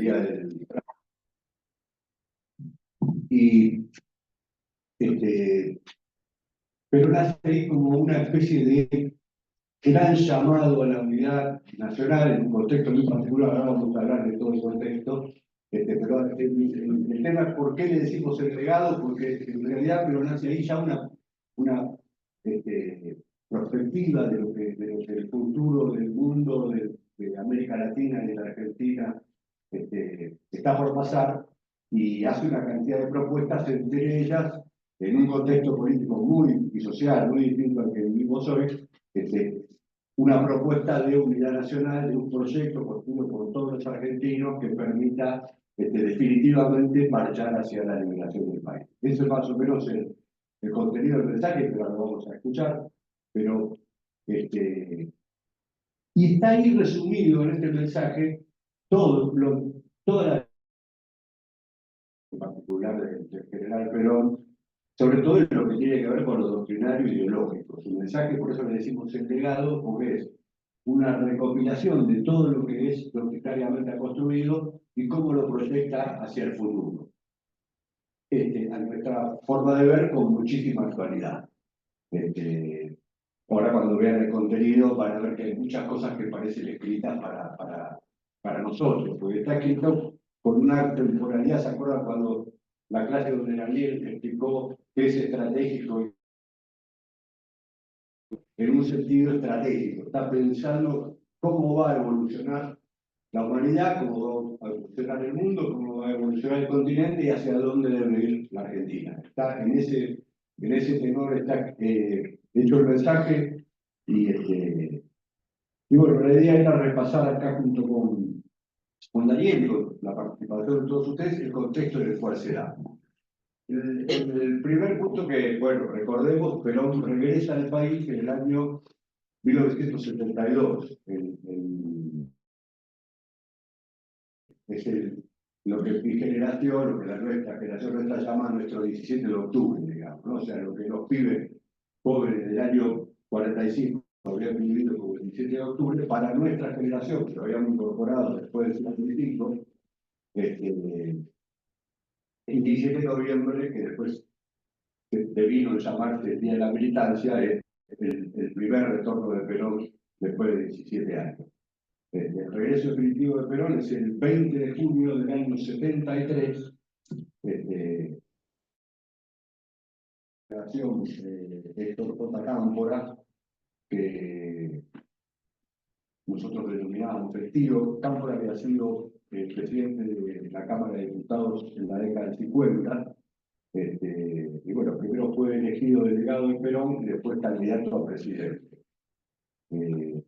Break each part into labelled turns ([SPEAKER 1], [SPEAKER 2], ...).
[SPEAKER 1] día del... Y pero nace ahí como una especie de gran llamado a la unidad nacional, en un contexto muy particular. Ahora vamos a hablar de todo el contexto, pero el tema es por qué le decimos el legado, porque en realidad pero nace ahí ya una perspectiva de lo que el futuro del mundo, de América Latina y de la Argentina está por pasar, y hace una cantidad de propuestas, entre ellas, en un contexto político y social muy distinto al que vivimos hoy, una propuesta de unidad nacional, de un proyecto construido por todos los argentinos que permita definitivamente marchar hacia la liberación del país. Eso es más o menos el contenido del mensaje, pero lo vamos a escuchar. Pero, y está ahí resumido en este mensaje toda la en particular del general Perón, sobre todo en lo que tiene que ver con lo doctrinario e ideológico. Su mensaje, por eso le decimos el legado, porque es una recopilación de todo lo que es doctrinariamente ha construido y cómo lo proyecta hacia el futuro. A nuestra forma de ver, con muchísima actualidad. Ahora cuando vean el contenido van a ver que hay muchas cosas que parecen escritas para nosotros, porque está escrito con una temporalidad. ¿Se acuerdan cuando la clase donde Daniel explicó que es estratégico en un sentido estratégico? Está pensando cómo va a evolucionar la humanidad, cómo va a evolucionar el mundo, cómo va a evolucionar el continente y hacia dónde debe ir la Argentina. Está en ese tenor está hecho el mensaje, y bueno, la idea era repasar acá junto con Daniel y con la participación de todos ustedes el contexto en el cual se da. El primer punto que, bueno, recordemos, Perón regresa al país en el año 1972. Lo que mi generación, lo que nuestra generación está llamando nuestro 17 de octubre, digamos, ¿no? O sea, lo que los pibes jóvenes del año 45 habían vivido como el 17 de octubre, para nuestra generación, que lo habíamos incorporado después del 55, el 17 de noviembre, que después devino llamarse el Día de la Militancia, es el primer retorno de Perón después de 17 años. El regreso definitivo de Perón es el 20 de junio del año 73. Héctor J. Cámpora, que nosotros denominamos festivo. Cámpora había sido presidente de la Cámara de Diputados en la década del 50. Y bueno, primero fue elegido delegado de Perón y después candidato a presidente. En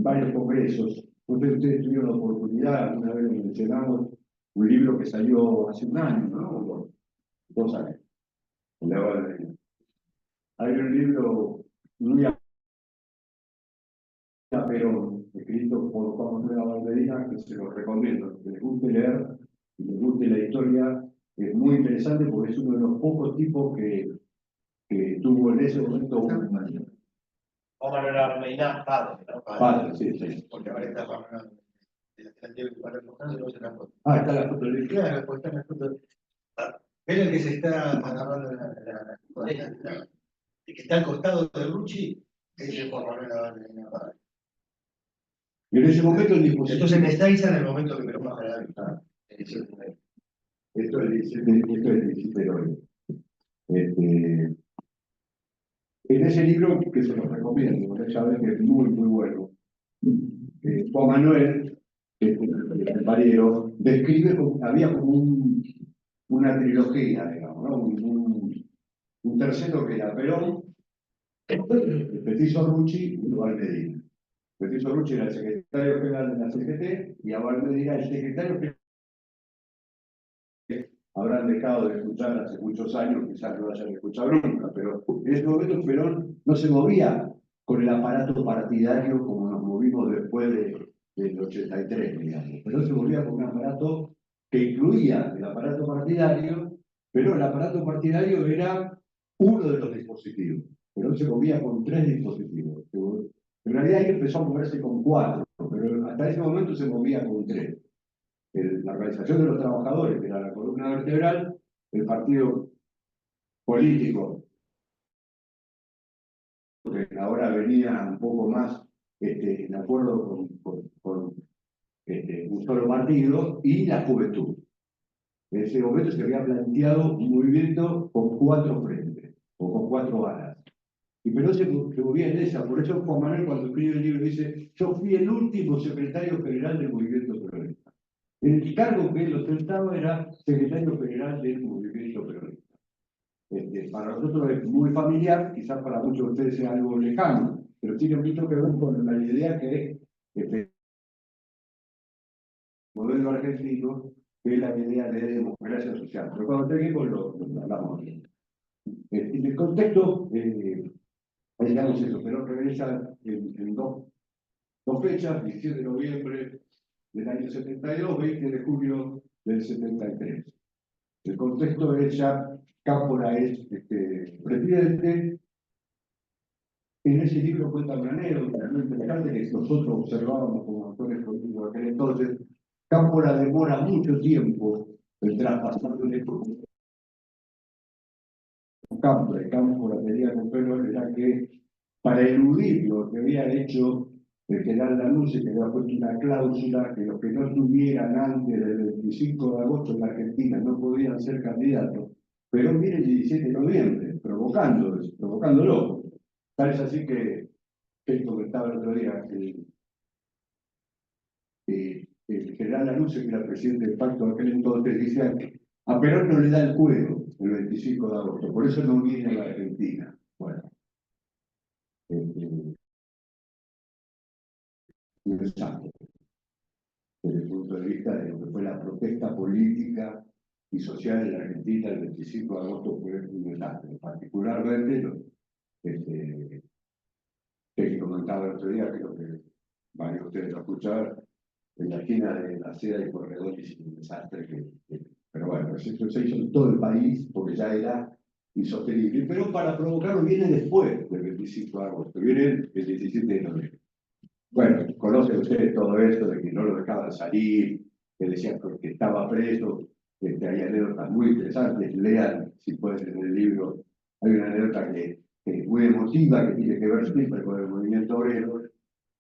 [SPEAKER 1] varios congresos, ustedes tuvieron la oportunidad, una vez lo mencionamos, un libro que salió hace un año, ¿no? 2 años. Hay un libro muy a Perón, escrito por Juan Manuel Valderina, que se lo recomiendo. Que les guste leer y les guste la historia, es muy interesante porque es uno de los pocos tipos que tuvo en ese momento un manual.
[SPEAKER 2] Juan Manuel Valderina, padre, ¿no?
[SPEAKER 1] Padre, sí.
[SPEAKER 2] Porque ahora está Juan Manuel.
[SPEAKER 1] Está la foto de
[SPEAKER 2] claro, pues está la foto. ¿Ven el que se está agarrando el que está al costado de Rucci? Ese es Juan Manuel Valderina, padre.
[SPEAKER 1] Y en ese momento el dispositivo.
[SPEAKER 2] Entonces me está en el momento que me lo baja la vista.
[SPEAKER 1] Esto es el 17 de hoy. En ese libro, que se lo recomiendo, porque ya ven que es muy, muy bueno, Juan Manuel, el Parero, describe, había como una trilogía, digamos, ¿no? Un tercero que era Perón, el Petiso Rucci y Abal Medina. Petiso Rucci era el secretario general de la CGT y Abal Medina el secretario general. Habrán dejado de escuchar hace muchos años, quizás no hayan escuchado nunca, pero en ese momento Perón no se movía con el aparato partidario como nos movimos después del 83, digamos. Perón se movía con un aparato que incluía el aparato partidario, pero el aparato partidario era uno de los dispositivos. Perón se movía con 3 dispositivos. En realidad ahí empezó a moverse con 4, pero hasta ese momento se movía con 3. la Organización de los Trabajadores, que era la columna vertebral, el partido político, que ahora venía un poco más en acuerdo con un solo partido, y la juventud. En ese momento se había planteado un movimiento con 4 frentes, o con 4 alas. Y Perón se movía en esa, por eso Juan Manuel cuando escribe el libro dice: yo fui el último secretario general del movimiento peronista. El cargo que él ostentaba era secretario general del movimiento peronista. Para nosotros es muy familiar, quizás para muchos de ustedes sea algo lejano, pero tiene mucho que ver con la idea que el modelo argentino es la idea de democracia social. Pero cuando terminemos lo hablamos bien. En el contexto, digamos eso, pero regresa en dos fechas: 17 de noviembre del año 72, 20 de julio del 73. El contexto es ya, Cámpora es presidente. En ese libro cuenta una anécdota muy interesante que nosotros observábamos como actores políticos aquel entonces. Cámpora demora mucho tiempo en traspasar de Cámpora tenía con Perón era que, para eludir lo que había hecho el general Lanusse, que había puesto una cláusula que los que no estuvieran antes del 25 de agosto en la Argentina no podían ser candidatos, Perón viene el 17 de noviembre, provocándolo. Tal es así que él comentaba el otro día que el general Lanusse, que era el presidente del pacto de aquel entonces, decía que a Perón no le da el juego el 25 de agosto, por eso no viene a la Argentina. Bueno, interesante desde el punto de vista de lo que fue la protesta política y social en la Argentina el 25 de agosto. Fue un desastre, particularmente que comentaba el otro día, creo que varios de ustedes lo escucharon, en la esquina de la Seda y Corredores, un desastre pero bueno, eso se hizo en todo el país porque ya era insostenible. Pero para provocarlo viene después del 25 de agosto, viene el 17 de noviembre. Bueno, conocen ustedes todo esto de que no lo dejaban salir, que decían que estaba preso. Hay anécdotas muy interesantes, lean si pueden en el libro. Hay una anécdota que es muy emotiva, que tiene que ver siempre con el movimiento obrero.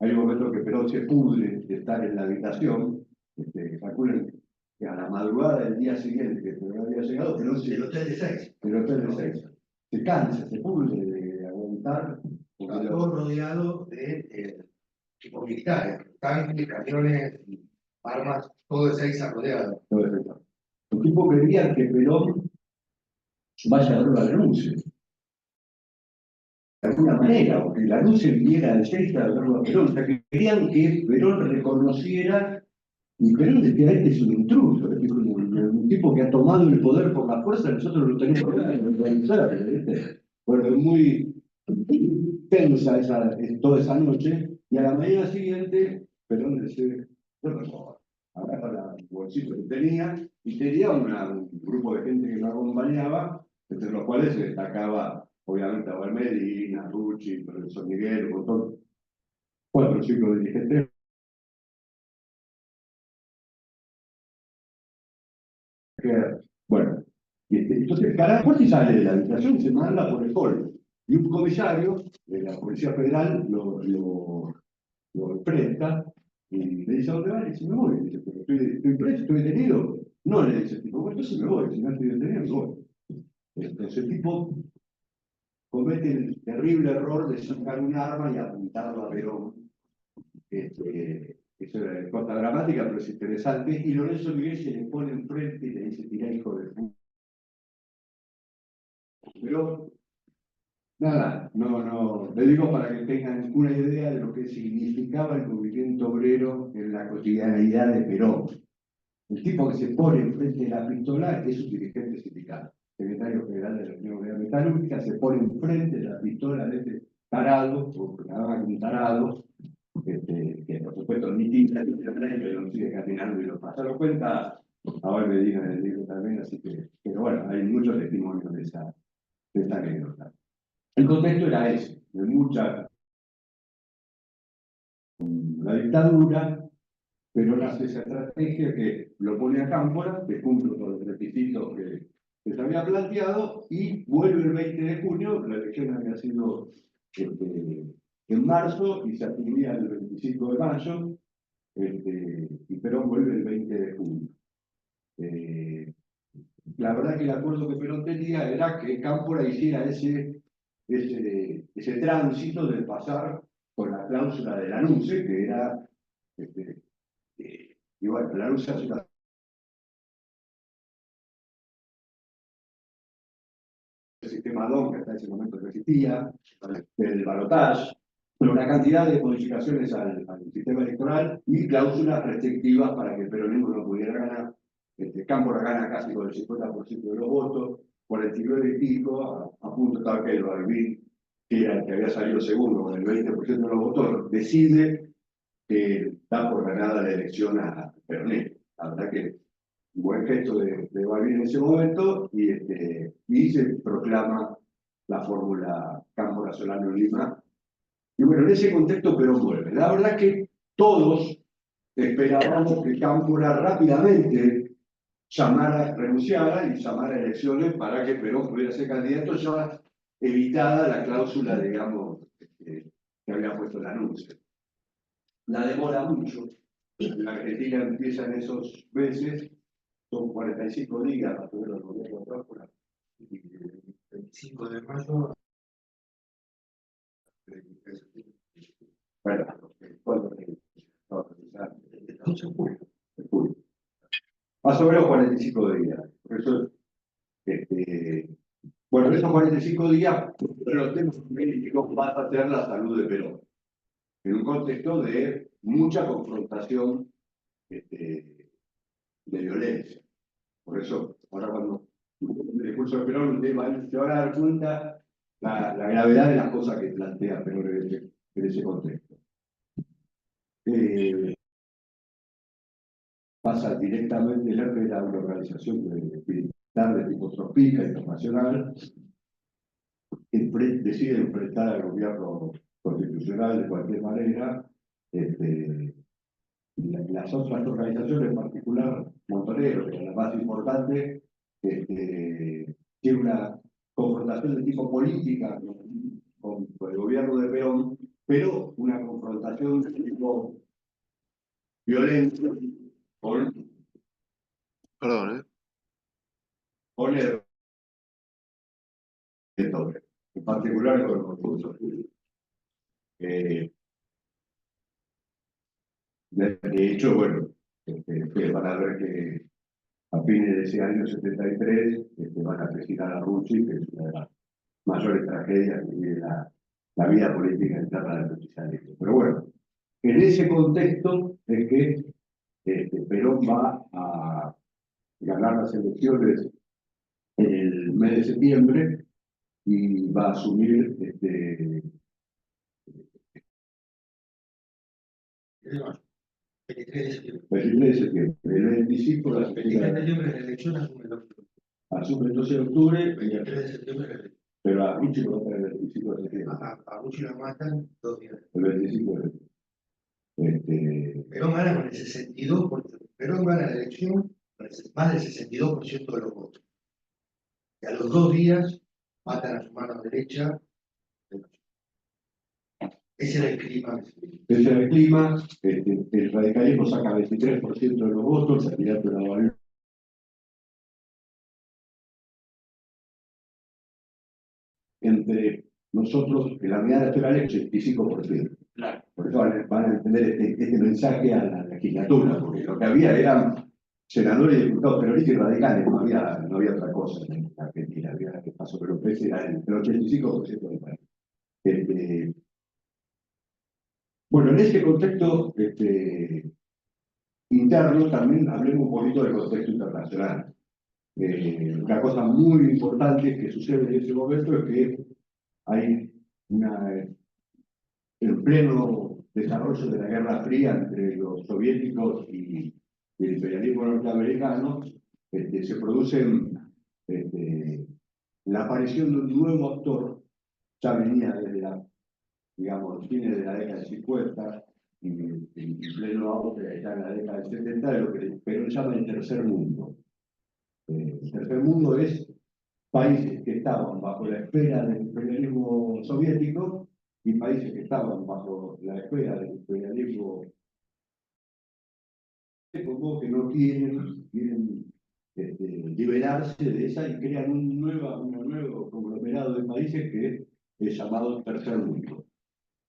[SPEAKER 1] Hay un momento que Perón se pudre de estar en la habitación. Calculen que a la madrugada del día siguiente que Perón había llegado, Perón
[SPEAKER 2] El hotel de Seis.
[SPEAKER 1] el hotel de Seis. Se cansa, se pudre de aguantar.
[SPEAKER 2] Está todo rodeado de equipos militares, tanques, camiones, armas, todo de Seis rodeado.
[SPEAKER 1] Todo eso. Los tipos querían que Perón vaya a dar la renuncia. De alguna manera, o que la luz enviara al Seis a verlo a Perón. O sea, que querían que Perón reconociera, y Perón decía: este es un intruso, este es un tipo que ha tomado el poder por la fuerza, nosotros lo tenemos que organizar. Bueno, es muy tensa toda esa noche, y a la mañana siguiente Perón dice: bueno, agarra el bolsito que tenía, y tenía un grupo de gente que lo acompañaba, entre los cuales se destacaba obviamente Abel Medina, Rucci, el profesor Miguel, un montón, 4 o 5 dirigentes. Bueno, entonces Carafuerte sale de la habitación y se manda por el hall. Y un comisario de la Policía Federal lo enfrenta y le dice: ¿a dónde va? Y dice: me voy. Dice: pero estoy preso, estoy detenido. No, le dice el tipo: bueno, entonces me voy, si no estoy detenido, me voy. Entonces el tipo comete el terrible error de sacar un arma y apuntarlo a Perón. Eso es cosa dramática, pero es interesante. Y Lorenzo Miguel se le pone enfrente y le dice: tirá, hijo de puta. Pero nada, no, le digo para que tengan una idea de lo que significaba el movimiento obrero en la cotidianeidad de Perón. El tipo que se pone enfrente de la pistola es un dirigente sindical, secretario general de la Unión Obrera Metalúrgica, se pone enfrente de la pistola de este tarado, porque nada más que un tarado, que por supuesto ni tinta ni pero no sigue caminando y lo pasa. Lo cuenta ahora me diga en el libro también, así que, pero bueno, hay muchos testimonios de esa anécdota. El contexto era ese, de mucha la dictadura, pero nace esa estrategia que lo pone a Cámpora, que cumple con los requisitos que se había planteado, y vuelve el 20 de junio, la elección había sido en marzo y se atendía el 25 de mayo, y Perón vuelve el 20 de junio. La verdad que el acuerdo que Perón tenía era que Cámpora hiciera ese tránsito del pasar con la cláusula del anuncio, que era, y bueno, la anuncio hace una el sistema DON, que hasta ese momento no existía, del balotaje, una cantidad de modificaciones al sistema electoral y cláusulas restrictivas para que el peronismo no pudiera ganar. Cámpora gana casi con el 50% de los votos, 49 y pico, a punto tal que el Balbín, que era el que había salido segundo con el 20% de los votos, decide que da por ganada la elección a Peronismo. La verdad que un buen gesto de Balbín en ese momento, y se proclama la fórmula Cámpora-Solano-Lima. Y bueno, en ese contexto Perón vuelve. La verdad que todos esperábamos que Cámpora rápidamente renunciara y llamara a elecciones para que Perón pudiera ser candidato, ya evitada la cláusula, digamos, que había puesto el anuncio. La demora mucho. En Argentina empieza en esos meses, son 45 días para poder el gobierno de Cámpora.
[SPEAKER 2] 25 de mayo.
[SPEAKER 1] Bueno, ¿cuándo? En julio. Más o menos 45 días. Por eso, bueno, en esos 45 días, los temas políticos van a ser la salud de Perón, en un contexto de mucha confrontación de violencia. Por eso, ahora cuando el discurso de Perón, se van a dar cuenta la gravedad de las cosas que plantea Perón en ese contexto. Pasa directamente el jefe de la organización militar de tipo Tropica internacional, decide enfrentar al gobierno constitucional de cualquier manera. Las otras organizaciones, en particular Montonero, que es la más importante, tiene una confrontación de tipo política con el gobierno de Perón, pero una confrontación de tipo violenta con el en particular con los recursos. De hecho, bueno, van a ver que a fines de ese año 73 van a asesinar a Rucci, que es una de las mayores tragedias que tiene la vida política interna del socialismo. Pero bueno, en ese contexto es que Perón va a ganar las elecciones en el mes de septiembre y va a asumir
[SPEAKER 2] El 23 de septiembre.
[SPEAKER 1] el 23 de septiembre. El 25 de
[SPEAKER 2] El 23 de septiembre la elección asume el 8.
[SPEAKER 1] asume el 12 de octubre,
[SPEAKER 2] El 23 de septiembre la elección.
[SPEAKER 1] pero a Rucci lo matan el 25 de septiembre.
[SPEAKER 2] A Rucci lo matan 2 días.
[SPEAKER 1] El 25 de septiembre.
[SPEAKER 2] Perón gana con el 62%. Perón gana la elección con más del 62% de los votos. Y a los 2 días matan a su mano derecha. Ese era el clima.
[SPEAKER 1] Ese era el clima. El radicalismo saca 23% de los votos, el candidato de la Balbín. Entre nosotros, en la unidad nacional, el 85%.
[SPEAKER 2] Claro.
[SPEAKER 1] Por eso van a entender este mensaje a la legislatura, porque lo que había eran senadores y diputados peronistas y radicales, no había otra cosa en Argentina, había que pasó, pero ese era el 85% del país. Bueno, en este contexto interno también hablemos un poquito del contexto internacional. Una cosa muy importante que sucede en ese momento es que hay el pleno desarrollo de la Guerra Fría entre los soviéticos y el imperialismo norteamericano. Se produce la aparición de un nuevo actor, ya venía desde los fines de la década de 50, en pleno auge, ya en la década del 70, de lo que Perón llama el tercer mundo. El tercer mundo es países que estaban bajo la esfera del imperialismo soviético y países que estaban bajo la esfera del imperialismo como que no quieren liberarse de esa y crean un nuevo conglomerado de países que es llamado tercer mundo.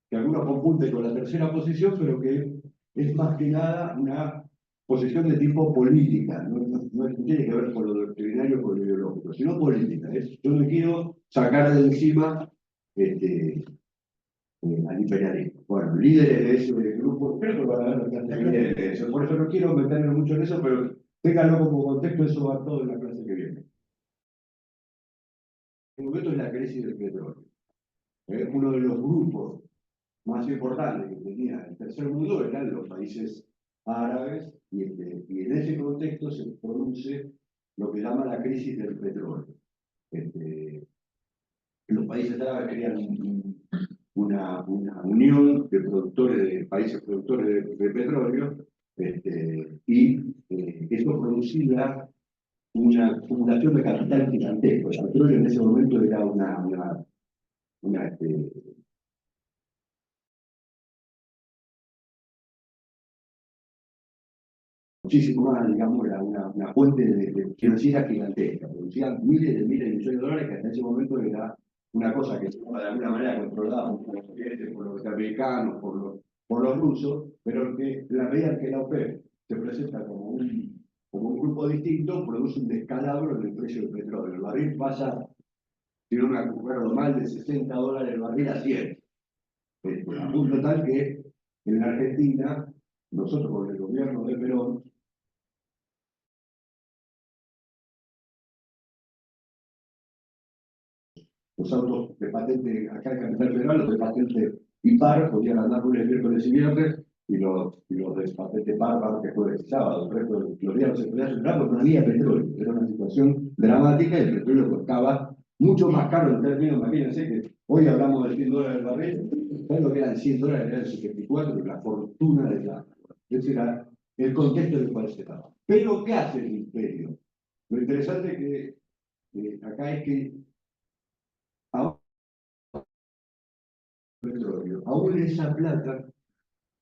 [SPEAKER 1] Que algunos confunden con la tercera posición, pero que es más que nada una posición de tipo política, no tiene que ver con lo doctrinario o con lo ideológico, sino política. Yo me quiero sacar de encima al imperialismo. Bueno, líderes de ese grupo, creo que van a haber bastante líderes de eso, por eso no quiero meterme mucho en eso, pero ténganlo como contexto, eso va todo en la clase que viene. El momento es la crisis del petróleo. Uno de los grupos más importantes que tenía el tercer mundo eran los países árabes, y en ese contexto se produce lo que llama la crisis del petróleo. Los países árabes querían una unión de productores, de países productores de petróleo, y eso producía una acumulación de capital gigantesco. El petróleo en ese momento era una muchísimo más, digamos, era una fuente financiera gigantesca. Producían miles de millones de dólares, que hasta ese momento era una cosa que estaba de alguna manera controlada por los soviéticos, por los americanos, por los rusos, pero que la medida que la OPEP se presenta como un grupo distinto, produce un descalabro en el precio del petróleo. El barril pasa, si no me acuerdo mal, de $60 el barril a 100. A punto tal que en la Argentina, nosotros con el gobierno de Perón, los autos de patente, acá en Capital Federal, los de patente IPAR podían andar lunes, miércoles y viernes, y los de patente PAR, martes, jueves y sábado. El resto de los días no se podía circular porque no había petróleo. Era una situación dramática y el petróleo costaba mucho más caro en términos, imagínense que hoy hablamos de $100 el barril, ¿saben lo que eran $100? Era el 74, la fortuna de la. Ese era el contexto en el cual se estaba. Pero, ¿qué hace el imperio? Lo interesante que acá es que aún petróleo, aún esa plata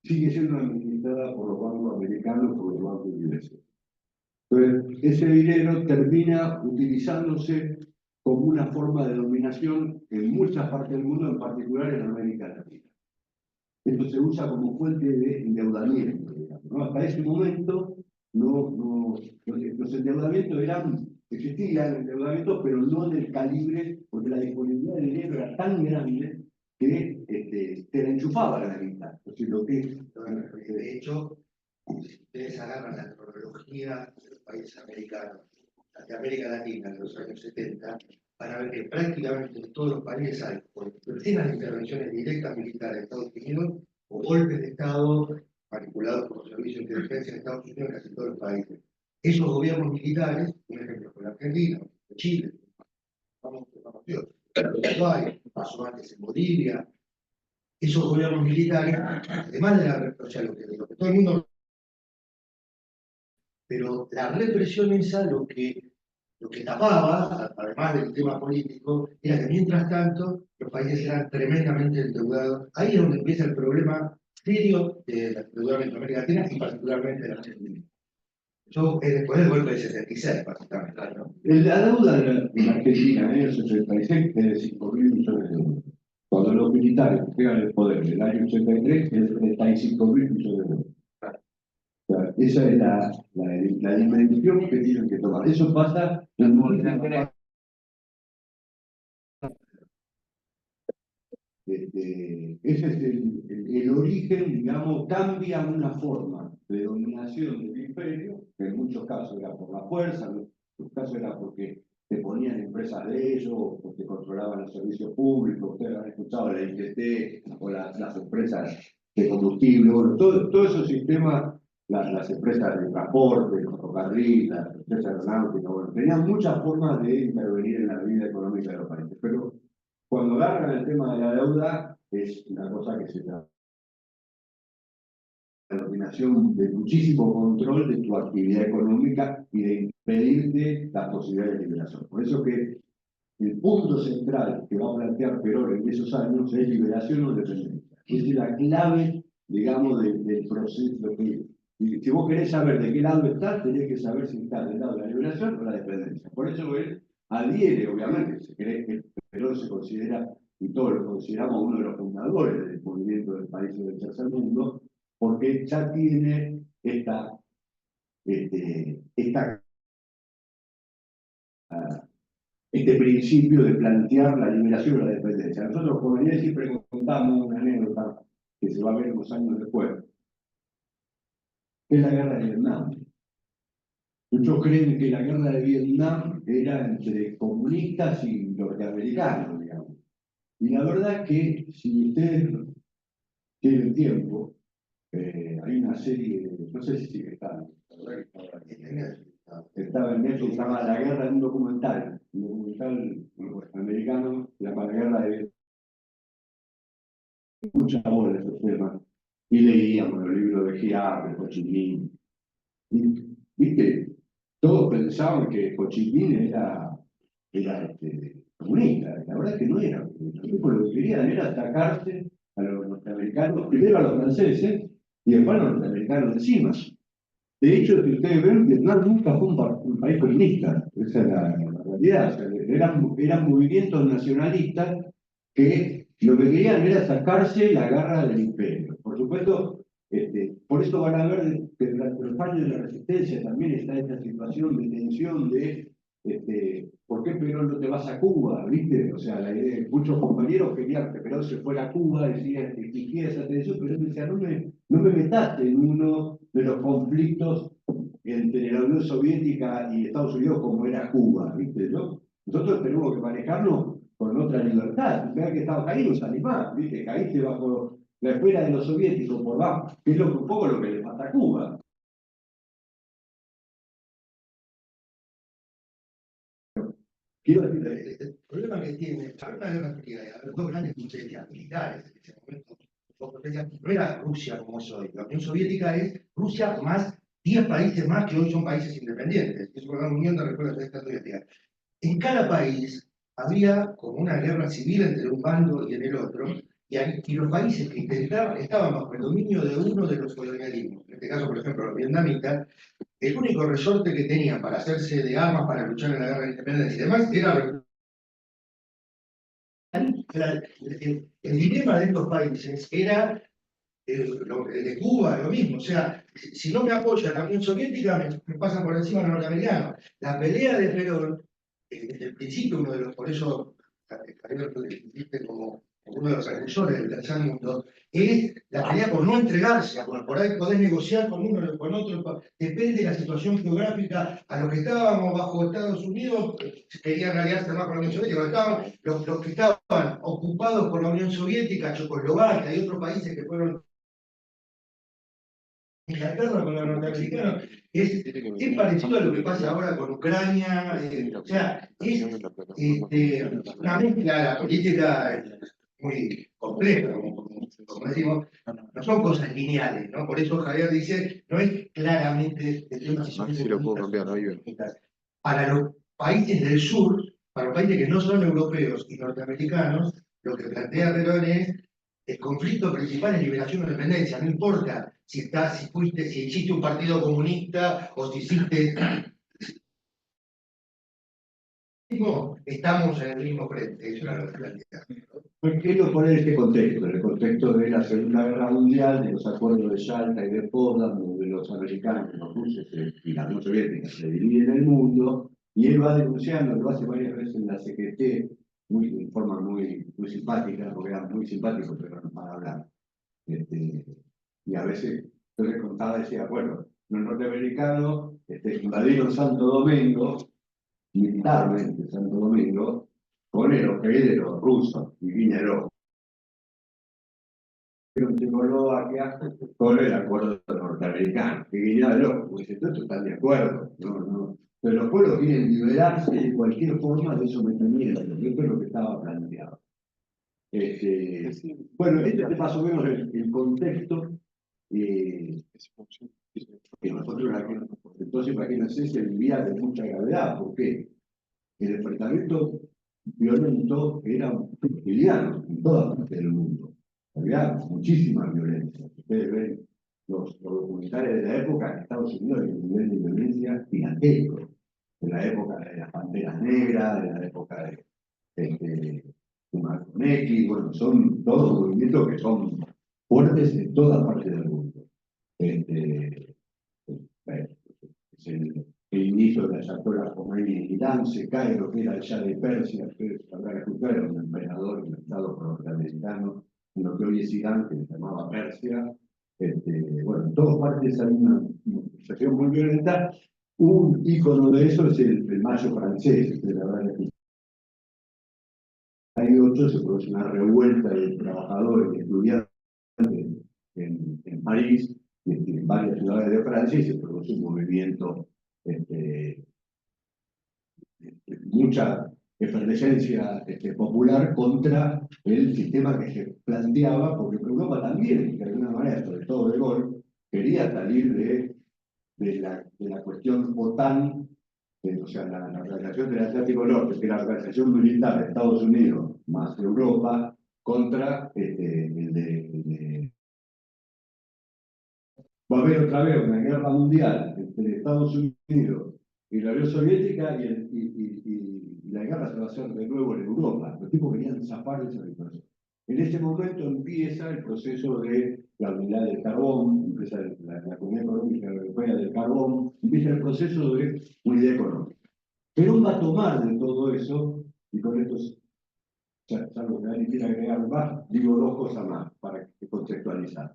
[SPEAKER 1] sigue siendo administrada por los bancos americanos, por los bancos ingleses. Entonces, ese dinero termina utilizándose como una forma de dominación en muchas partes del mundo, en particular en América Latina. Esto se usa como fuente de endeudamiento, digamos, ¿no? Hasta ese momento los endeudamientos existían endeudamientos, pero no del calibre, porque la disponibilidad de dinero era tan grande que te la enchufaban a la mitad. O sea,
[SPEAKER 2] De hecho, si ustedes agarran la cronología de los países americanos, de América Latina en los años 70, van a ver que prácticamente en todos los países hay decenas de intervenciones directas militares de Estados Unidos o golpes de Estado manipulados por los servicios de inteligencia de Estados Unidos en casi todos los países. Esos gobiernos militares, un ejemplo fue la Argentina, Chile, vamos Uruguay, pasó antes en Bolivia, esos gobiernos militares, además de o sea, lo que todo el mundo. Pero la represión esa lo que tapaba, además del tema político, era que mientras tanto los países eran tremendamente endeudados. Ahí es donde empieza el problema serio del endeudamiento de América Latina y particularmente de la Argentina. Eso es después del golpe del 76, básicamente, ¿no?
[SPEAKER 1] La deuda de la Argentina en el 66 es de 5.000 millones de euros. Cuando los militares llegan al poder en el año 83 es de 35.000 millones de euros. O sea, esa es la dimensión que tienen que tomar. Eso pasa en muchísimas. Ese es el origen, digamos, cambia una forma de dominación del imperio, que en muchos casos era por la fuerza, en muchos casos era porque te ponían empresas de ellos, porque controlaban los servicios públicos. Ustedes han escuchado la IGT o las empresas de combustible, bueno, todo esos sistemas, las empresas de transporte, el ferrocarril, las empresas aeronáuticas, bueno, tenían muchas formas de intervenir en la vida económica de los países, pero cuando agarran el tema de la deuda, es una cosa que se trata. determinación, de muchísimo control de tu actividad económica y de impedirte la posibilidad de liberación. Por eso que el punto central que va a plantear Perón en esos años es liberación o dependencia. Esa es la clave, digamos, del proceso. Y si vos querés saber de qué lado estás, tenés que saber si estás del lado de la liberación o la dependencia. Por eso él adhiere, obviamente, se cree que Perón se considera, y todos lo consideramos, uno de los fundadores del movimiento del país del tercer mundo, porque ya tiene esta este principio de plantear la liberación o la dependencia. Nosotros, como ayer siempre contamos una anécdota que se va a ver unos años después, que es la guerra de Vietnam. Muchos creen que la guerra de Vietnam era entre comunistas y norteamericanos, digamos. Y la verdad es que, si ustedes tienen tiempo, hay una serie, no sé si sigue estando, estaba en Netflix, se llama La Guerra, un documental americano, se llama La Guerra de Vietnam. Mucha bola de esos temas. Y leíamos los libros de Giap, de Ho Chi Minh. Y, ¿viste? Todos pensaban que Ho Chi Minh era comunista. La verdad es que no era. Los tipos lo que querían era atacarse a los norteamericanos, primero a los franceses y después a los norteamericanos encima. De hecho, si ustedes ven, Vietnam nunca fue un país comunista. Esa es la realidad. O sea, eran movimientos nacionalistas que lo que querían era sacarse la garra del imperio. Por supuesto, por eso van a ver que durante los años de la resistencia también está esta situación de tensión de ¿por qué Perón no te vas a Cuba? ¿Viste? O sea, muchos compañeros querían que Perón se fuera a Cuba, decían que existía esa tensión, pero él decía, no me metaste en uno de los conflictos entre la Unión Soviética y Estados Unidos como era Cuba, ¿viste? ¿No? Nosotros tenemos que manejarnos con otra libertad. Vean que estaba ahí, no salís más, ¿viste? Caíste bajo la esfera de los soviéticos por bajo, que es un poco lo que le mata a Cuba. Quiero decir,
[SPEAKER 2] El problema que tiene, hay una guerra fría, hay dos grandes potencias militares en ese momento. No era Rusia como es hoy, la Unión Soviética es Rusia más 10 países más que hoy son países independientes. Es una unión de recuerdos de esta soviética. En cada país había como una guerra civil entre un bando y en el otro, y los países que estaban bajo el dominio de uno de los colonialismos, en este caso, por ejemplo, los vietnamitas, el único resorte que tenían para hacerse de armas para luchar en la guerra de independencia y demás era el dilema de estos países era el de Cuba, lo mismo. O sea, si no me apoya la Unión Soviética, me pasan por encima los norteamericanos. La pelea de Perón, desde el principio, uno de los, por eso, Javier, tú dijiste como uno de los agresores del tercer mundo, es la pelea por no entregarse, por ahí podés negociar con uno o con otro, depende de la situación geográfica. A los que estábamos bajo Estados Unidos querían aliarse más con la Unión Soviética, los que estaban ocupados por la Unión Soviética, Checoslovaquia y otros países que fueron Inglaterra con los norteamericanos, es parecido a lo que pasa ahora con Ucrania, o sea, es una mezcla, la política muy compleja, como decimos, no son cosas lineales, ¿no? Por eso Javier dice, no es claramente el tema si lo puedo cambiar, ¿no? Para los países del sur, para los países que no son europeos y norteamericanos, lo que plantea Perón es el conflicto principal es liberación o dependencia, no importa si existe un partido comunista o si existe. Estamos en el mismo frente, eso era lo que plantea.
[SPEAKER 1] Pues quiero poner este contexto, en el contexto de la Segunda Guerra Mundial, de los acuerdos de Yalta y de Potsdam, de los americanos, los rusos y la Unión Soviética se dividen el mundo, y él va denunciando, lo hace varias veces en la CGT, de forma muy simpática, porque era muy simpático, pero no para hablar. Y a veces yo les contaba, decía, bueno, los norteamericanos invadieron Santo Domingo, militarmente Santo Domingo, con el ok de los rusos y Guiñaró. Checoslovaquia con el acuerdo norteamericano. Que Guiñaró, pues todos están de acuerdo, no. Pero los pueblos quieren liberarse de cualquier forma de sometimiento, eso es lo que estaba planteado. Bueno, este es más o menos el contexto que nosotros, entonces imagínense, se vivía de mucha gravedad. ¿Por qué? El enfrentamiento violento era cotidiano en toda parte del mundo. Había muchísima violencia. Ustedes ven los documentales de la época, en Estados Unidos hay un nivel de violencia gigantesco. De la época de las Panteras Negras, de la época de Malcolm X, bueno, son todos movimientos que son fuertes en toda parte del mundo. Es el inicio de la Ayatollah Khomeini en Irán, se cae lo que era el Shah de Persia, ustedes habrán escuchado, era un emperador inventado por los norteamericanos, en lo que hoy es Irán, que se llamaba Persia. Bueno, en todas partes hay una situación muy violenta. Un ícono de eso es el mayo francés, ustedes habrán escuchado. Hay otro, se produce una revuelta de trabajadores y estudiantes en París y en varias ciudades de Francia, y se produce un movimiento, mucha efervescencia popular contra el sistema que se planteaba, porque Europa también, de alguna manera, sobre todo De Gaulle, quería salir de la cuestión OTAN, o sea, la Organización del Atlántico Norte, que es la organización militar de Estados Unidos más Europa, contra va a haber otra vez una guerra mundial entre Estados Unidos y la Unión Soviética, y la guerra se va a hacer de nuevo en Europa. Los tipos querían zafar de esa situación. En ese momento empieza el proceso de la unidad del carbón, empieza la Comunidad Económica Europea del Carbón, empieza el proceso de unidad económica. Perón va a tomar de todo eso, y con esto, salvo que alguien quiera agregar más, digo dos cosas más para contextualizar.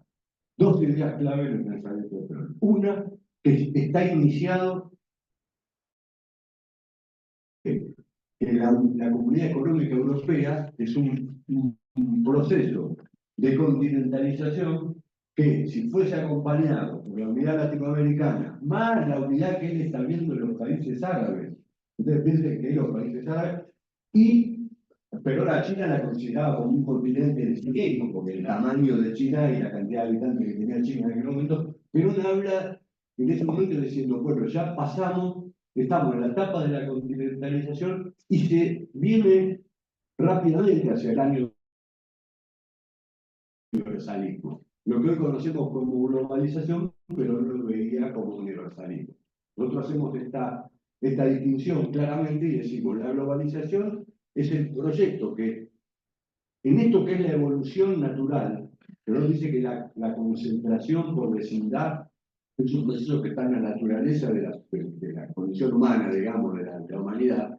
[SPEAKER 1] Dos ideas clave en el pensamiento de Perón. Una, que está iniciado que la Comunidad Económica Europea es un proceso de continentalización que, si fuese acompañado por la unidad latinoamericana, más la unidad que él está viendo en los países árabes, ustedes piensen que los países árabes, pero la China la consideraba como un continente pequeño, porque el tamaño de China y la cantidad de habitantes que tenía China en aquel momento, pero uno habla en ese momento diciendo, bueno, ya pasamos, estamos en la etapa de la continentalización y se viene rápidamente hacia el año universalismo. Lo que hoy conocemos como globalización, pero no lo veía como universalismo. Nosotros hacemos esta distinción claramente y decimos, la globalización es el proyecto que, en esto que es la evolución natural, pero dice que la concentración por vecindad es un proceso que está en la naturaleza de la condición humana, digamos, de la humanidad.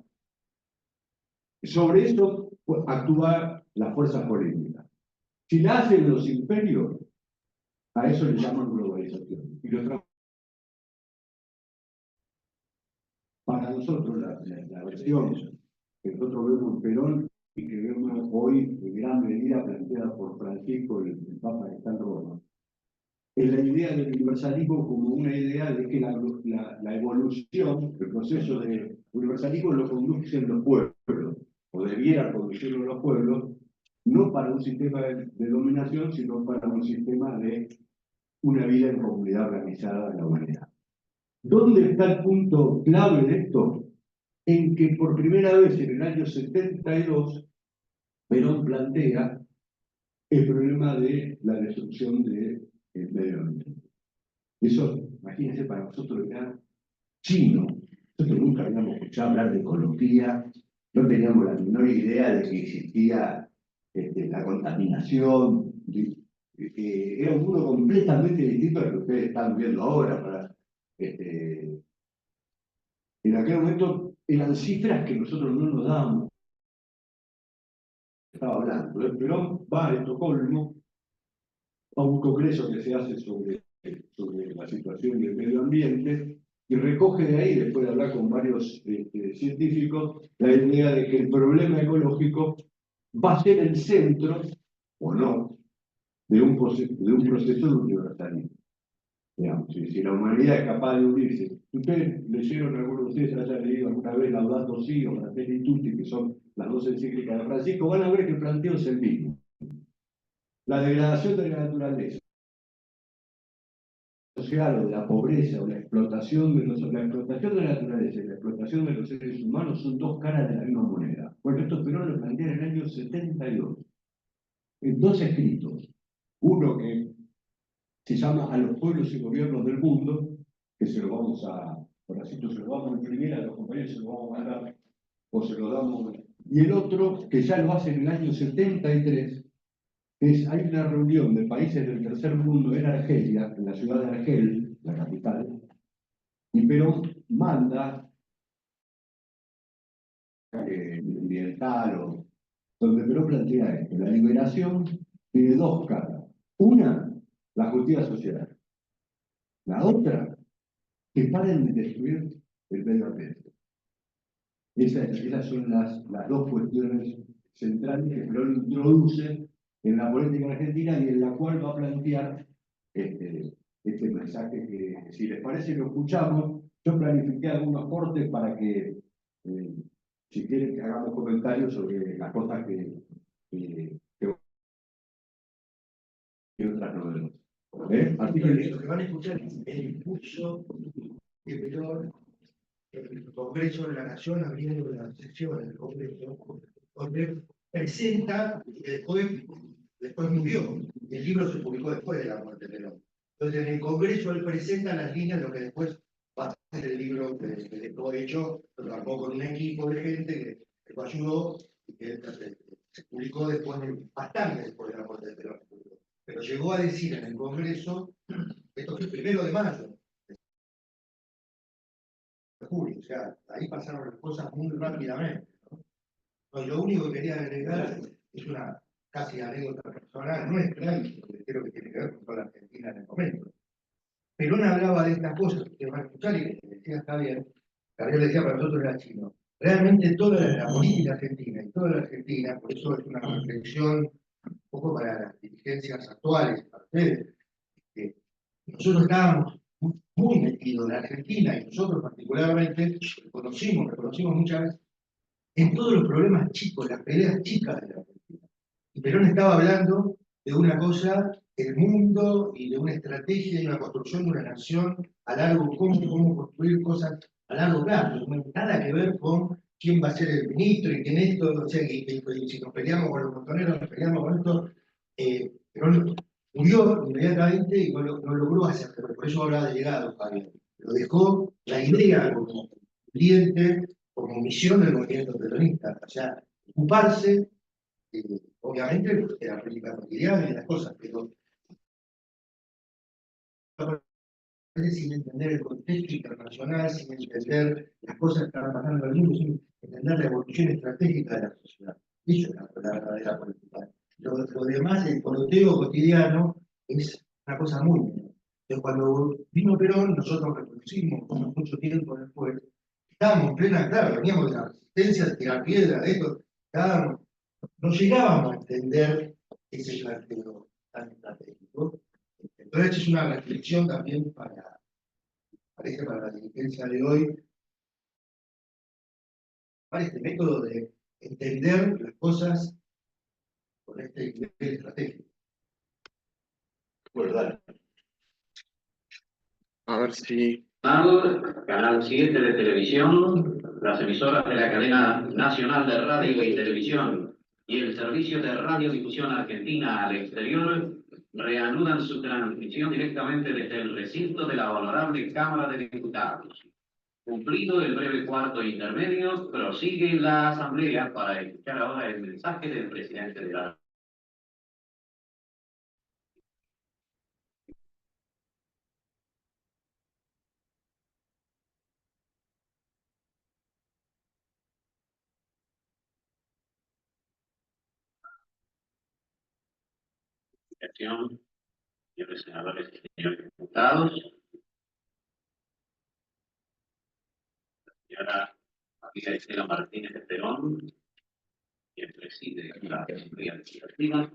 [SPEAKER 1] Sobre eso actúa la fuerza política. Si la hacen los imperios, a eso le llaman globalización. Y para nosotros, la versión que nosotros vemos en Perón y que vemos hoy en gran medida planteada por Francisco, el Papa que está en Roma, es la idea del universalismo como una idea de que la evolución, el proceso de universalismo lo conducen los pueblos, o debiera conducirlo los pueblos, no para un sistema de dominación, sino para un sistema de una vida en comunidad organizada de la humanidad. ¿Dónde está el punto clave de esto? En que por primera vez en el año 72, Perón plantea el problema de la destrucción del medio ambiente. Eso, imagínense, para nosotros era chino. Nosotros nunca habíamos escuchado hablar de ecología, no teníamos la menor idea de que existía la contaminación. Era un mundo completamente distinto al que ustedes están viendo ahora. En aquel momento eran cifras que nosotros no nos dábamos. Estaba hablando. Perón va a Estocolmo a un congreso que se hace sobre la situación del medio ambiente y recoge de ahí, después de hablar con varios científicos, la idea de que el problema ecológico va a ser el centro, o no, de un proceso de universalismo. Digamos, si la humanidad es capaz de unirse. ¿Ustedes leyeron, algunos de ustedes hayan leído alguna vez Laudato Si o Fratelli Tutti, que son las dos encíclicas de Francisco? Van a ver que el planteo es el mismo. La degradación de la naturaleza, social o de la pobreza o la explotación de la explotación de la naturaleza y la explotación de los seres humanos son dos caras de la misma moneda. Bueno, esto Perón lo plantea en el año 72, en dos escritos. Uno que se llama A los pueblos y gobiernos del mundo, que se lo vamos a, por así se lo vamos a imprimir a los compañeros, se lo vamos a mandar, o se lo damos. Y el otro, que ya lo hace en el año 73, hay una reunión de países del tercer mundo en Argelia, en la ciudad de Argel, la capital, y Perón manda ambiental, donde Perón plantea esto: la liberación tiene dos caras. Una, la justicia social. La otra, que paren de destruir el medio ambiente. Esas son las dos cuestiones centrales que Perón introduce en la política argentina y en la cual va a plantear este mensaje que, si les parece, lo escuchamos. Yo planifiqué algunos cortes para que, si quieren, que hagamos comentarios sobre las cosas que otras no vemos. Así que
[SPEAKER 2] Lo que van a escuchar es el impulso de Perón en el Congreso de la Nación, abriendo la sesión del Congreso, donde presenta y después murió. El libro se publicó después de la muerte de Perón. Entonces, en el Congreso él presenta las líneas de lo que después va a ser el libro que dejó hecho, lo trabajó con un equipo de gente que lo ayudó y que se publicó bastante después de la muerte de Perón. Pero llegó a decir en el Congreso, esto fue el 1 de mayo, de julio, o sea, ahí pasaron las cosas muy rápidamente, ¿no? No, y lo único que quería agregar es una casi anécdota personal nuestra, y porque creo que tiene que ver con toda la Argentina en el momento. Perón hablaba de estas cosas que van a escuchar y que decía Javier decía para nosotros era chino. Realmente toda la política argentina y toda la Argentina, por eso es una reflexión un poco para las dirigencias actuales, para ustedes, que nosotros estábamos muy metidos en la Argentina y nosotros particularmente reconocimos muchas veces en todos los problemas chicos, las peleas chicas de la Argentina. Y Perón estaba hablando de una cosa, el mundo y de una estrategia y una construcción de una nación a largo, cómo construir cosas a largo plazo. No tiene nada que ver con quién va a ser el ministro y quién esto, o sea, y si nos peleamos con los montoneros, nos peleamos con esto. Perón murió inmediatamente y no logró hacerlo. Por eso hablaba de legado, Javier. Lo dejó la idea como cliente, como misión del movimiento peronista. O sea, ocuparse, obviamente, de la política cotidiana y de las cosas, pero sin entender el contexto internacional, sin entender las cosas que están pasando en el mundo, sin entender la evolución estratégica de la sociedad. Eso es la verdadera política. Lo demás, el poloteo cotidiano, es una cosa muy menor. Entonces, cuando vino Perón, nosotros reconocimos, mucho tiempo después, estábamos en plena, claro, veníamos de la resistencia, de tirar piedra, de esto, no llegábamos a entender ese planteo tan estratégico. Entonces, es una reflexión también parece para la dirigencia de hoy, para este método de entender las cosas con este nivel estratégico. Bueno, dale.
[SPEAKER 3] A ver si...
[SPEAKER 4] Canal 7 de televisión, las emisoras de la cadena nacional de radio y televisión y el servicio de radiodifusión argentina al exterior reanudan su transmisión directamente desde el recinto de la Honorable Cámara de Diputados. Cumplido el breve cuarto intermedio, prosigue la asamblea para escuchar ahora el mensaje del presidente de la Nación, señores senadores y señores diputados, señora María Estela Martínez de Perón, quien preside la Asamblea Legislativa,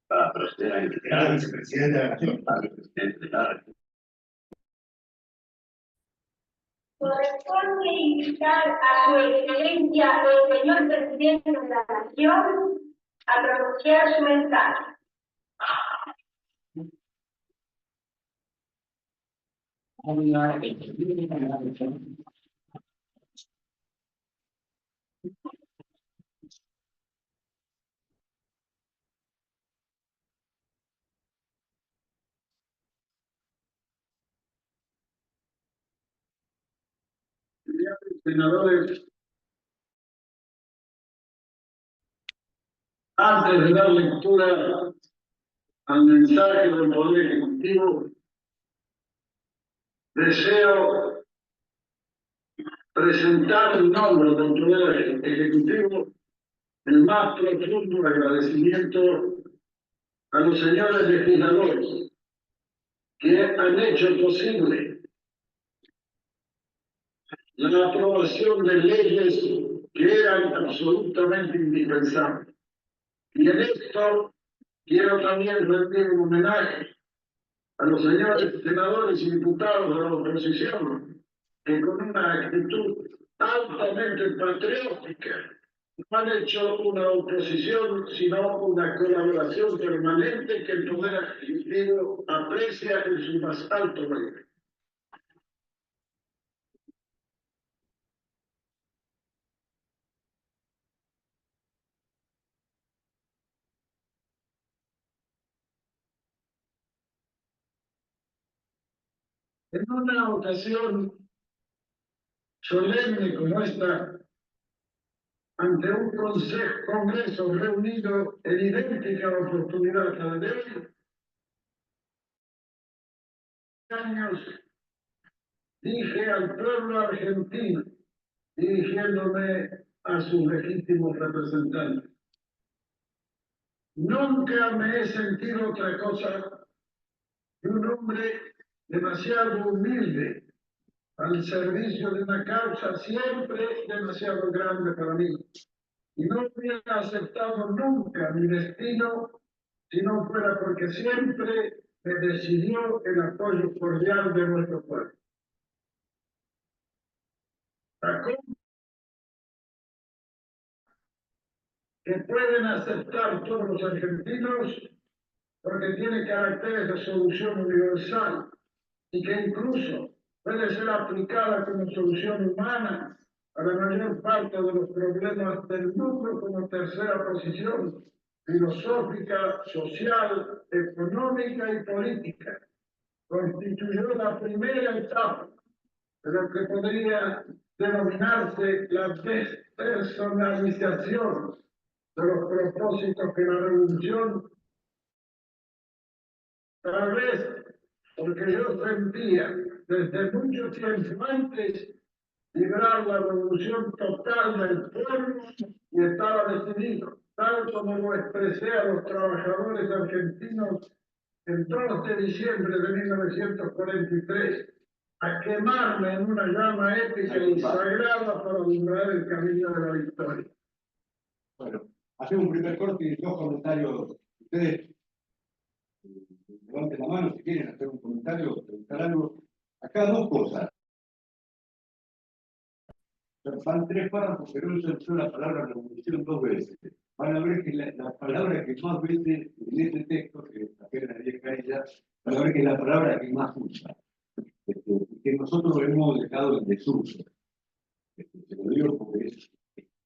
[SPEAKER 4] para proceder a integrar
[SPEAKER 2] Al vicepresidente de la Nación.
[SPEAKER 4] al presidente de la República.
[SPEAKER 5] Corresponde invitar a su excelencia el señor presidente de la Nación a pronunciar su mensaje.
[SPEAKER 3] Senadores, antes de dar lectura al mensaje del Poder Ejecutivo, deseo presentar en nombre del Poder Ejecutivo el más profundo agradecimiento a los señores legisladores que han hecho posible la aprobación de leyes que eran absolutamente indispensables. Y en esto quiero también rendir un homenaje a los señores senadores y diputados de la oposición, que con una actitud altamente patriótica no han hecho una oposición, sino una colaboración permanente que el Poder Ejecutivo aprecia en su más alto nivel. En una ocasión solemne como esta, ante un congreso reunido en idéntica oportunidad a la de hoy, años dije al pueblo argentino, dirigiéndome a sus legítimos representantes: nunca me he sentido otra cosa que un hombre demasiado humilde al servicio de una causa siempre demasiado grande para mí. Y no hubiera aceptado nunca mi destino si no fuera porque siempre me decidió el apoyo cordial de nuestro pueblo. Que pueden aceptar todos los argentinos porque tiene caracteres de solución universal y que incluso puede ser aplicada como solución humana a la mayor parte de los problemas del mundo como tercera posición filosófica, social, económica y política. Constituyó la primera etapa de lo que podría denominarse la despersonalización de los propósitos que la revolución, tal vez porque yo sentía desde mucho tiempo antes librar la revolución total del pueblo y estaba decidido, tal como lo expresé a los trabajadores argentinos el 2 de diciembre de 1943, a quemarme en una llama épica y sagrada para alumbrar el camino de la victoria.
[SPEAKER 1] Bueno, hacemos un primer corte y dos comentarios. Ustedes levanten la mano si quieren hacer un comentario, preguntar algo. Acá dos cosas. Van tres párrafos, pero no se usó la palabra revolución dos veces. Van a ver que la palabra que más veces en este texto, que apenas llega ella, van a ver que es la palabra que más usa. Que nosotros hemos dejado en desuso. Se lo digo porque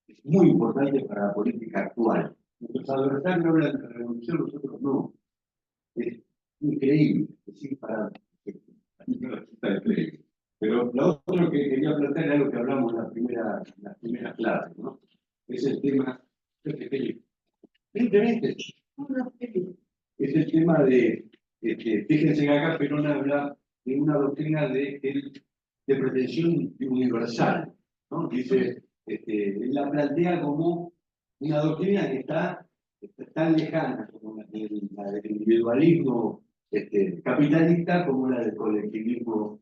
[SPEAKER 1] es muy importante para la política actual. Nuestros adversarios hablan de revolución, nosotros no. Es increíble, es imparable. A mí me resulta increíble. Pero lo otro que quería plantear es algo que hablamos en la primera clase, ¿no? Es el tema, evidentemente, es el tema de, fíjense que acá Perón habla de una doctrina de pretensión universal, ¿no? Dice, él la plantea como una doctrina que está tan lejana como la del individualismo capitalista como la del colectivismo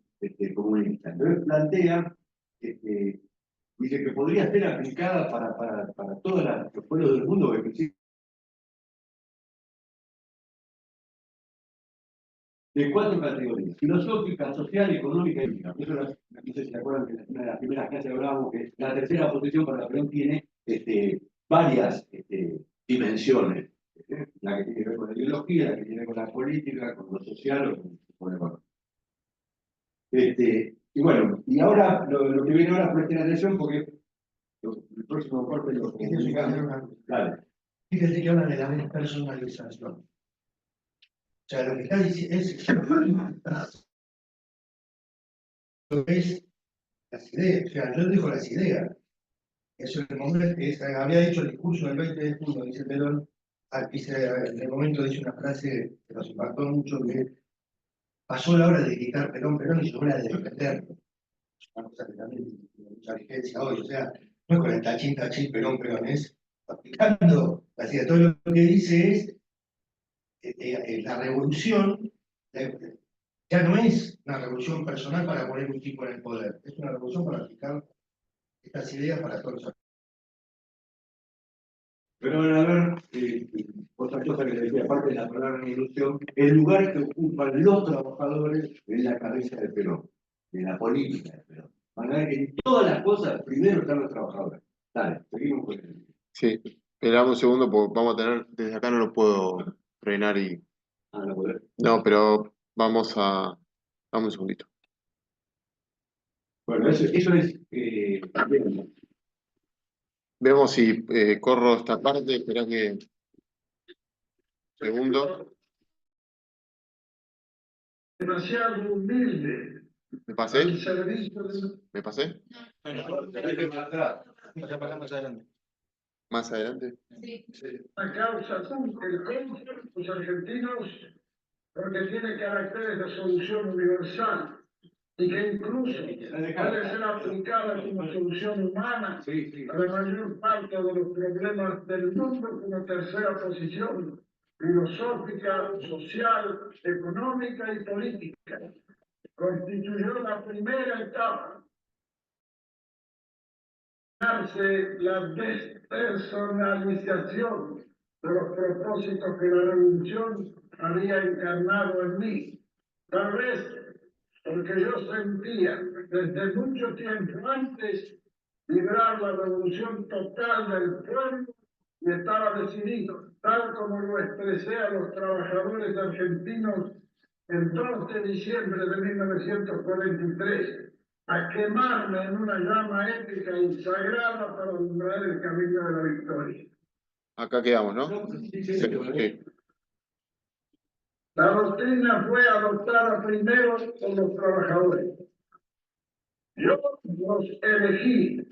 [SPEAKER 1] comunista. Entonces plantea, dice que podría ser aplicada para todos los pueblos del mundo, que de cuatro categorías: filosófica, social, económica y política. Eso no sé si se acuerdan que en una de las primeras clases hablábamos que la tercera posición para Perón tiene varias dimensiones. La que tiene que ver con la ideología, la que tiene que ver con la política, con lo social o con lo económico. Y bueno, y ahora lo que viene ahora, presten atención porque el próximo corte lo que dale.
[SPEAKER 2] Fíjate que hablan de la despersonalización. O sea, lo que está diciendo es las ideas. O sea, yo dejo las ideas. Eso en el momento había dicho el discurso del 20 de junio, dice Perón, en el momento dice una frase que nos impactó mucho, que pasó la hora de gritar Perón, Perón, y llegó la de defenderlo. Es una cosa que también tiene mucha vigencia hoy. O sea, no es con el tachín, tachín, Perón, Perón, es aplicando las ideas. Todo lo que dice es la revolución, ya no es una revolución personal para poner un tipo en el poder, es una revolución para aplicar estas ideas para todos los.
[SPEAKER 1] Pero van a ver, otra cosa que les decía, aparte de la palabra revolución, el lugar que ocupan los trabajadores en la cabeza del Perón, en la política del Perón. Van a ver que en todas las cosas primero están los trabajadores. Dale, seguimos con el...
[SPEAKER 6] Sí, esperamos un segundo porque vamos a tener, desde acá no lo puedo frenar y...
[SPEAKER 1] no puedo.
[SPEAKER 6] No, pero vamos a... Dame un segundito.
[SPEAKER 1] Bueno, eso es también.
[SPEAKER 6] Vemos si corro esta parte, espera que... Segundo,
[SPEAKER 3] Demasiado humilde
[SPEAKER 6] ¿me pasé?
[SPEAKER 3] al servicio de
[SPEAKER 6] ¿Me pasé? Más adelante.
[SPEAKER 3] una causa justa el contra los argentinos porque tiene caracteres de solución universal y que incluso puede ser aplicada como solución humana a la mayor parte de los problemas del mundo como tercera posición filosófica, social, económica y política. Constituyó la primera etapa la despersonalización de los propósitos que la revolución había encarnado en mí. Tal vez porque yo sentía desde mucho tiempo antes librar la revolución total del pueblo y estaba decidido, tal como lo expresé a los trabajadores argentinos el 2 de diciembre de 1943, a quemarme en una llama épica y sagrada para alumbrar el camino de la victoria.
[SPEAKER 6] Acá quedamos, ¿no?
[SPEAKER 1] Sí.
[SPEAKER 6] Sí.
[SPEAKER 3] La doctrina fue adoptada primero por los trabajadores. Yo los elegí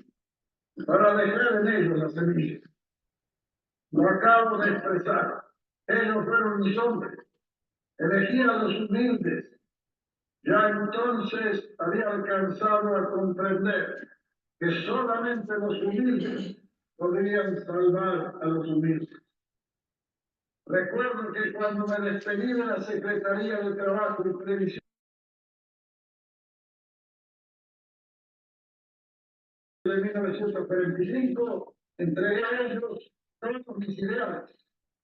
[SPEAKER 3] para dejar en ellos la semilla. Lo acabo de expresar. Ellos fueron mis hombres. Elegí a los humildes. Ya entonces había alcanzado a comprender que solamente los humildes podrían salvar a los humildes. Recuerdo que cuando me despedí de la Secretaría de Trabajo y Previsión de 1945, entregué a ellos todos mis ideales,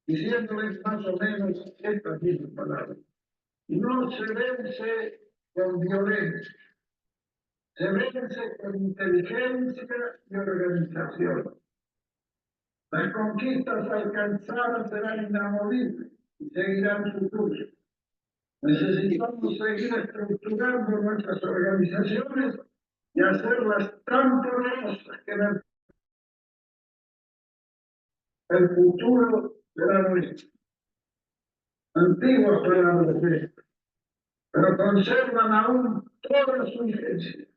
[SPEAKER 3] diciéndoles más o menos estas mismas palabras. No se vence con violencia, se vence con inteligencia y organización. Las conquistas alcanzadas serán inamovibles y seguirán su curso. Necesitamos seguir estructurando nuestras organizaciones y hacerlas tan poderosas que el futuro será nuestro. Antiguas palabras de esto, pero conservan aún toda su vigencia.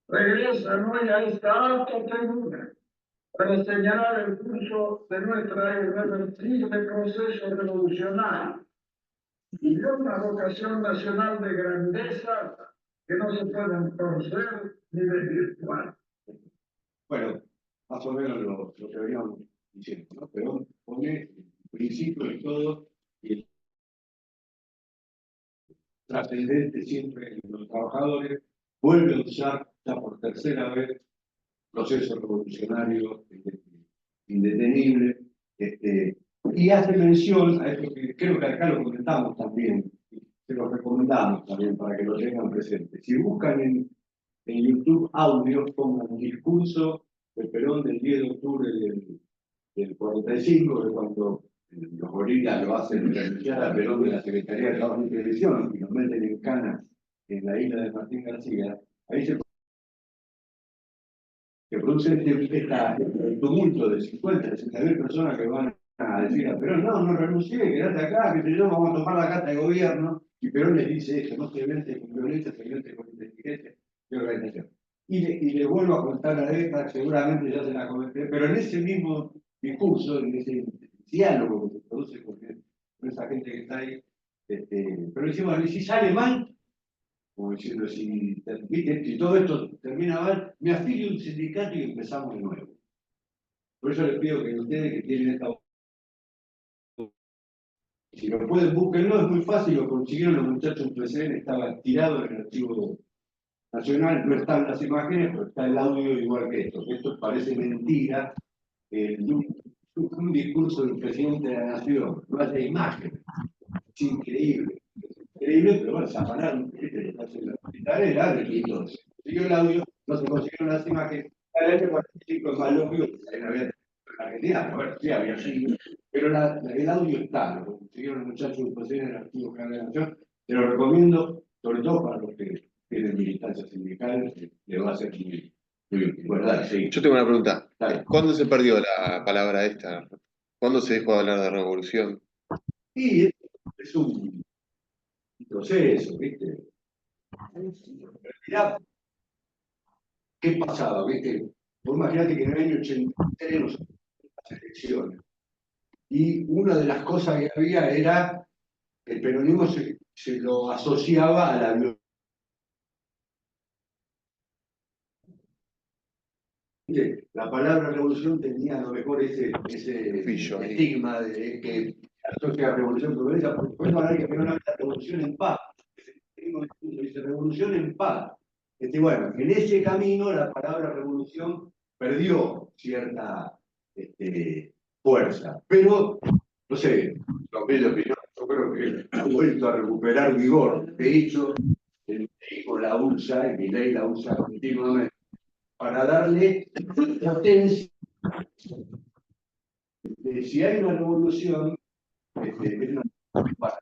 [SPEAKER 3] Regresan hoy a esta alta tribuna para señalar el curso de nuestra irreversible proceso revolucionario y de una vocación nacional de grandeza que no se pueden torcer ni desvirtuar.
[SPEAKER 1] Bueno, más o menos lo que veníamos diciendo, ¿no? Pero pone el principio de todo y el trascendente siempre en los trabajadores, vuelve a usar ya por tercera vez proceso revolucionario indetenible, y hace mención a esto que creo que acá lo comentamos también, se lo recomendamos también para que lo tengan presente. Si buscan en YouTube audio, pongan un discurso de Perón del 10 de octubre del 45, de cuando los gorilas lo hacen renunciar a Perón de la Secretaría de Trabajo y Televisión y lo meten en cana en la isla de Martín García, ahí se produce el tumulto de 50, 60.000 personas que van a decir a Perón, no renuncié, quedate acá, que yo, vamos a tomar la carta de gobierno, y Perón les dice eso, no se vence con violencia, se vence con inteligencia y organización. Y le vuelvo a contar a esta, seguramente ya se la comenté, pero en ese mismo discurso, en ese diálogo que se produce con esa gente que está ahí, pero decimos, y si sale mal, como diciendo, si todo esto termina mal, me afilio a un sindicato y empezamos de nuevo. Por eso les pido que ustedes que tienen esta... Si lo pueden, búsquenlo, es muy fácil, lo consiguieron los muchachos en PCN, estaba tirado en el archivo nacional, no están las imágenes, pero está el audio igual que esto. Esto parece mentira, un discurso del presidente de la Nación, no hace imágenes, es increíble. Increíble, pero bueno, se afanaron, era delito. Se consiguió el audio, no se consiguieron las imágenes. El año 45 es más lógico, que no había en Argentina, pero bueno, sí había sido. Pero el audio está, lo consiguieron los muchachos en el Archivo General de la Nación. Te lo recomiendo, sobre todo para los que tienen militancia sindical, le va a ser muy útil. Bueno, dale, sí.
[SPEAKER 6] Yo tengo una pregunta.
[SPEAKER 1] Dale.
[SPEAKER 6] ¿Cuándo se perdió la palabra esta? ¿Cuándo se dejó de hablar de revolución?
[SPEAKER 1] Y es un proceso, ¿viste? Mirá, ¿qué pasaba? ¿Viste? Vos imaginate que en el año 83 nos las elecciones. Y una de las cosas que había era que el peronismo se lo asociaba a la violencia. La palabra revolución tenía a lo mejor ese
[SPEAKER 6] Pillo ahí.
[SPEAKER 1] estigma de que asocia a revolución con violencia. Por eso hablar que Perón habla de revolución en paz. Dice revolución en paz. Bueno, en ese camino la palabra revolución perdió cierta fuerza. Pero, no sé, lo que yo creo que ha vuelto a recuperar vigor. De hecho, el México la usa, y Milei la usa continuamente, para darle potencia. Si hay una revolución, es una para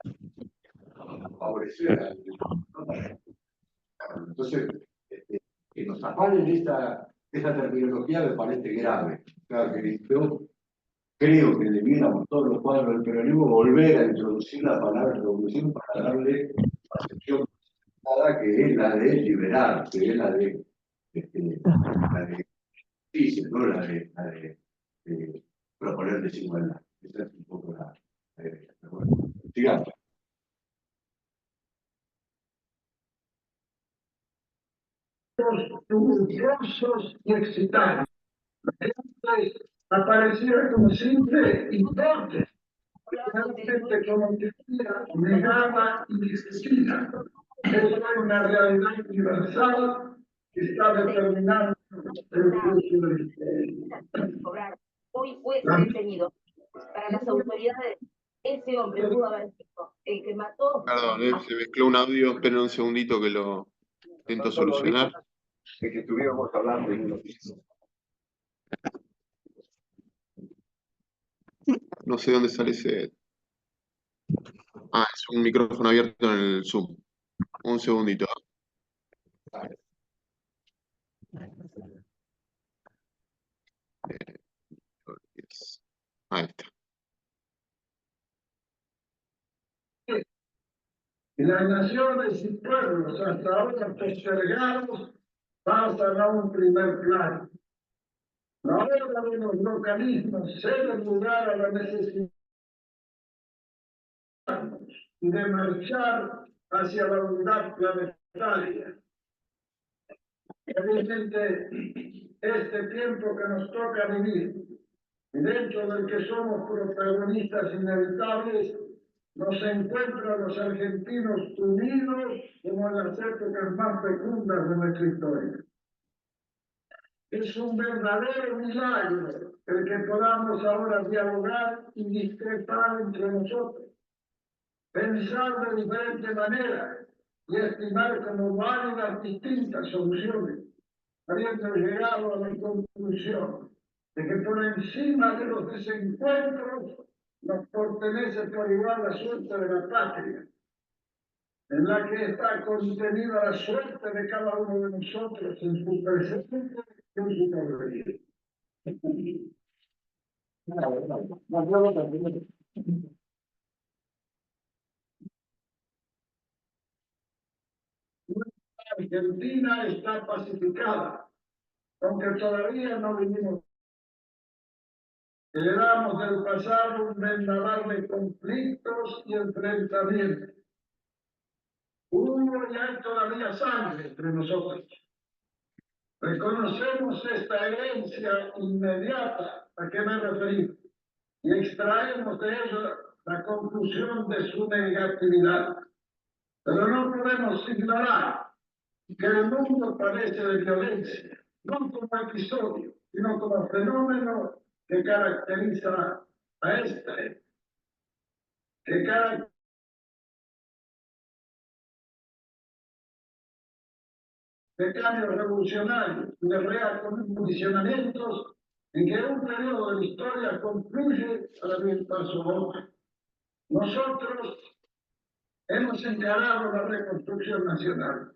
[SPEAKER 1] favorecer a entonces, que nos afanen esta terminología me parece grave. Claro que yo creo que debiéramos todos los cuadros del peronismo volver a introducir la palabra revolución para darle acepción que es la de liberar, que es la de justicia, no la de proponer desigualdad. Esa es un poco la idea. Bueno, sigamos.
[SPEAKER 3] Tumultuosos y excitados. Apareciera como simple importe, realmente como teoría negada y discutida. Es una realidad universal que está determinando el curso de la historia.
[SPEAKER 7] Hoy fue detenido. Para las autoridades, ese hombre pudo haber sido el que mató.
[SPEAKER 6] Perdón, se mezcló un audio, esperen un segundito que lo intento solucionar.
[SPEAKER 1] De que estuviéramos hablando de uno mismo.
[SPEAKER 6] No sé dónde sale ese. Ah, es un micrófono abierto en el Zoom. Un segundito. Ahí está.
[SPEAKER 3] Las naciones y pueblos hasta ahora postergados pasan a un primer plano. La obra de los localismos cede lugar a la necesidad de marchar hacia la unidad planetaria. Evidentemente, este tiempo que nos toca vivir, dentro del que somos protagonistas inevitables, nos encuentran los argentinos unidos como en las épocas más fecundas de nuestra historia. Es un verdadero milagro el que podamos ahora dialogar y discrepar entre nosotros, pensar de diferente manera y estimar como válidas distintas soluciones, habiendo llegado a la conclusión de que por encima de los desencuentros nos pertenece por igual la suerte de la patria. en la que está contenida la suerte de cada uno de nosotros en su presente y en su porvenir. Argentina está pacificada, aunque todavía no vivimos. Heredamos del pasado un vendaval de conflictos y enfrentamientos. Hubo y hay todavía sangre entre nosotros. Reconocemos esta herencia inmediata a que me he referido y extraemos de ella la conclusión de su negatividad. Pero no podemos ignorar que el mundo padece de violencia, no como episodio, sino como fenómeno que caracteriza a este, que caracteriza de cambios revolucionarios y de reacondicionamientos en que un periodo de la historia concluye a abrir paso a otro. Nosotros hemos encarado la reconstrucción nacional.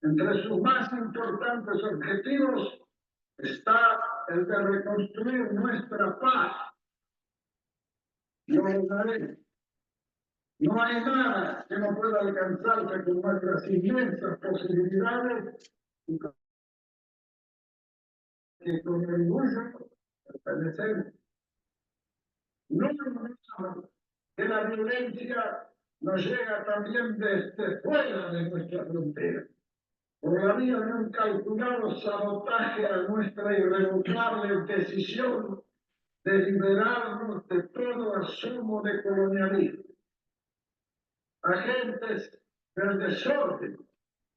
[SPEAKER 3] Entre sus más importantes objetivos está el de reconstruir nuestra paz. Lo lograremos. No hay nada que no pueda alcanzarse con nuestras inmensas posibilidades y que con orgullo pertenecemos. No olvidamos que la violencia nos llega también desde fuera de nuestra frontera, por la vía de un calculado sabotaje a nuestra irrevocable decisión de liberarnos de todo asomo de colonialismo. Agentes del desorden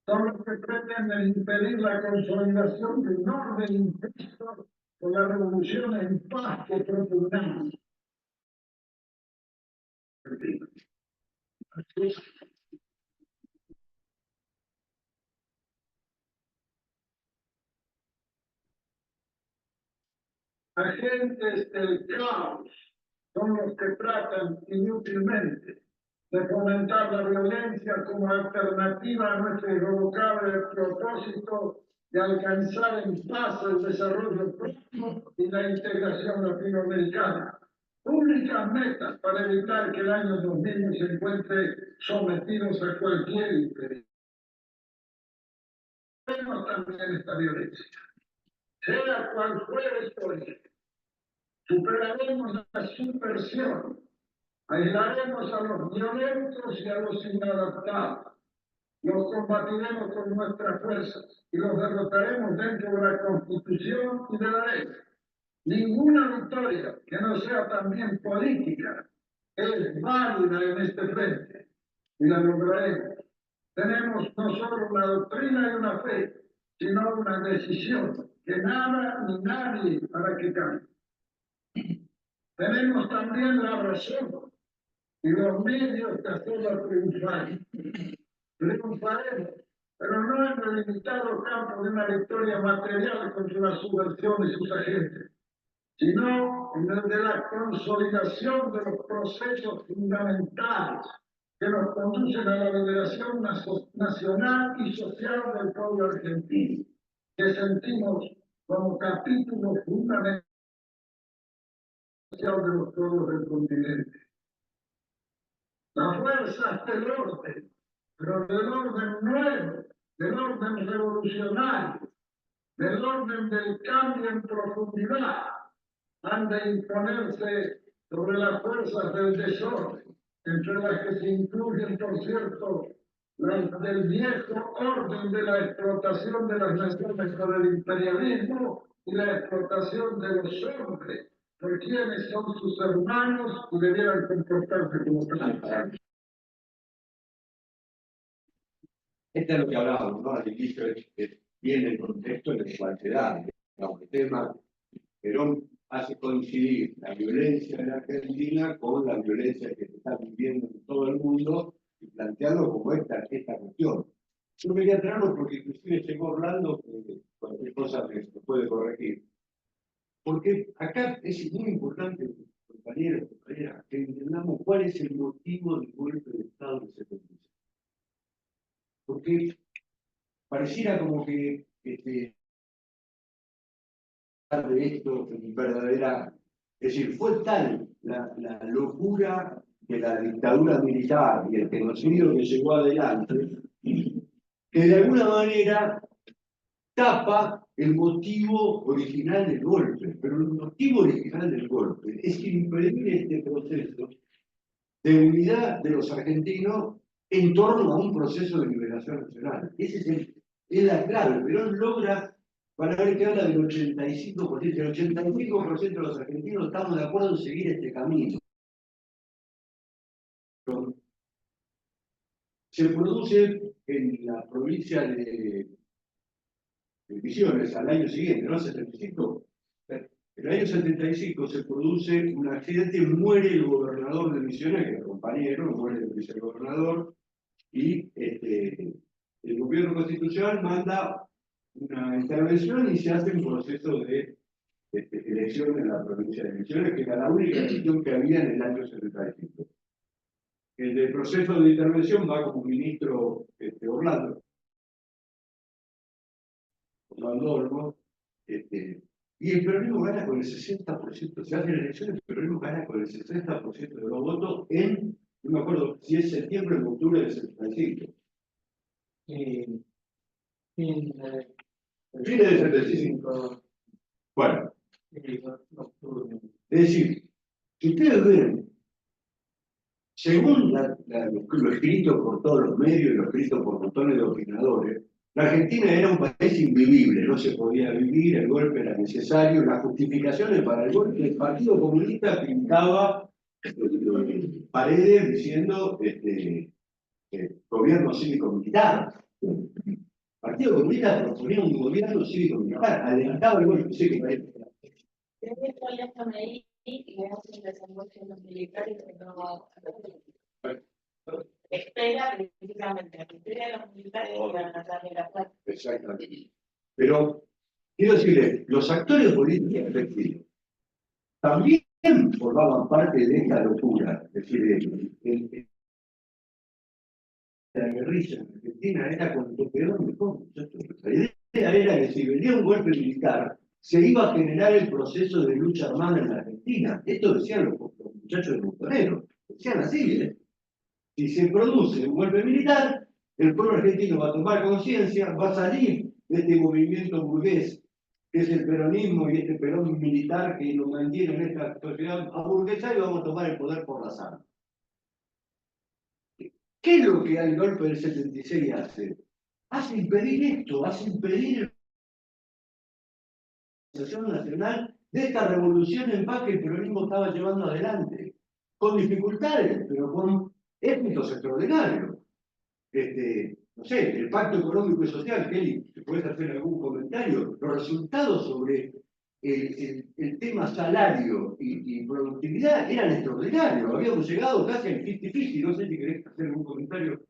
[SPEAKER 3] son los que pretenden impedir la consolidación de un orden impuesto por la revolución en paz que propugnamos. Agentes del caos son los que tratan inútilmente de fomentar la violencia como alternativa a nuestro irrevocable propósito de alcanzar en paz el desarrollo próximo y la integración latinoamericana. Únicas metas para evitar que el año 2000 se encuentre sometidos a cualquier interés. Vemos también esta violencia. Sea cual fuere su origen, superaremos la subversión, aislaremos a los violentos y a los inadaptados, los combatiremos con nuestras fuerzas y los derrotaremos dentro de la Constitución y de la ley. Ninguna victoria que no sea también política es válida en este frente y la lograremos. Tenemos no solo una doctrina y una fe, sino una decisión que nada ni nadie hará que cambie. Tenemos también la razón y los medios de hacerla triunfar. Triunfaremos, pero no en el limitado campo de una victoria material contra la subversión y sus agentes, sino en el de la consolidación de los procesos fundamentales que nos conducen a la liberación nacional y social del pueblo argentino, que sentimos como capítulo fundamental de los pueblos del continente. Las fuerzas del orden, pero del orden nuevo, del orden revolucionario, del orden del cambio en profundidad, han de imponerse sobre las fuerzas del desorden, entre las que se incluyen, por cierto, las del viejo orden de la explotación de las naciones por el imperialismo y la explotación de los hombres, por quienes son sus hermanos y debieran comportarse como tales.
[SPEAKER 1] Esto es lo que hablábamos, ¿no? Al inicio, viene el contexto en el cual se da, digamos, el tema. Perón hace coincidir la violencia en Argentina con la violencia que se está viviendo en todo el mundo y planteando como esta cuestión. Yo quería traerlo porque inclusive llegó Orlando, cualquier cosa que se puede corregir. Porque acá es muy importante, compañeros, compañeras, que entendamos cuál es el motivo del golpe de Estado que se produce. porque pareciera como que de esto verdadera, es decir, fue tal la locura de la dictadura militar y el genocidio que llegó adelante, que de alguna manera tapa el motivo original del golpe, pero el motivo original del golpe es impedir este proceso de unidad de los argentinos en torno a un proceso de liberación nacional. Es la clave. Perón logra, para ver que habla del 85%, el 85% de los argentinos estamos de acuerdo en seguir este camino. Se produce en la provincia de Misiones al año siguiente, ¿no? 75. En el año 75 se produce un accidente y muere el gobernador de Misiones, que era compañero, muere el vicegobernador, y el gobierno constitucional manda una intervención y se hace un proceso de elección en la provincia de Misiones, que era la única elección que había en el año 75. En el proceso de intervención va como ministro Orlando Olmo, y el peronismo gana con el 60%, se hacen elecciones, el peronismo gana con el 60% de los votos en, no me acuerdo si es septiembre o octubre del 75. Fines del 75. Bueno, es decir, si ustedes ven, según lo escrito por todos los medios y lo escrito por montones de opinadores, la Argentina era un país invivible, no se podía vivir, el golpe era necesario, las justificaciones para el golpe, el Partido Comunista pintaba paredes diciendo gobierno cívico-militar. El Partido Comunista proponía un gobierno cívico-militar, adelantaba el golpe. Sí,
[SPEAKER 8] espera precisamente la cultura de los militares y la natal de la plata.
[SPEAKER 1] Exactamente. Pero quiero decirle, los actores políticos efectivos también formaban parte de esta locura. Es decir, la guerrilla en Argentina era cuando Perón mejor. La idea era que si venía un golpe militar, se iba a generar el proceso de lucha armada en la Argentina. Esto decían los muchachos de Montonero. Decían así, ¿eh? Si se produce un golpe militar, el pueblo argentino va a tomar conciencia, va a salir de este movimiento burgués, que es el peronismo y este perón militar que lo mantiene en esta sociedad aburguesada, y vamos a tomar el poder por las armas. ¿Qué es lo que el golpe del 76 hace? Hace impedir esto, hace impedir la organización nacional de esta revolución en paz que el peronismo estaba llevando adelante, con dificultades, pero con éxitos extraordinarios. No sé, el pacto económico y social, Kelly, si puedes hacer algún comentario, los resultados sobre el tema salario y productividad eran extraordinarios, habíamos llegado casi al 50-50, no sé si querés hacer algún comentario.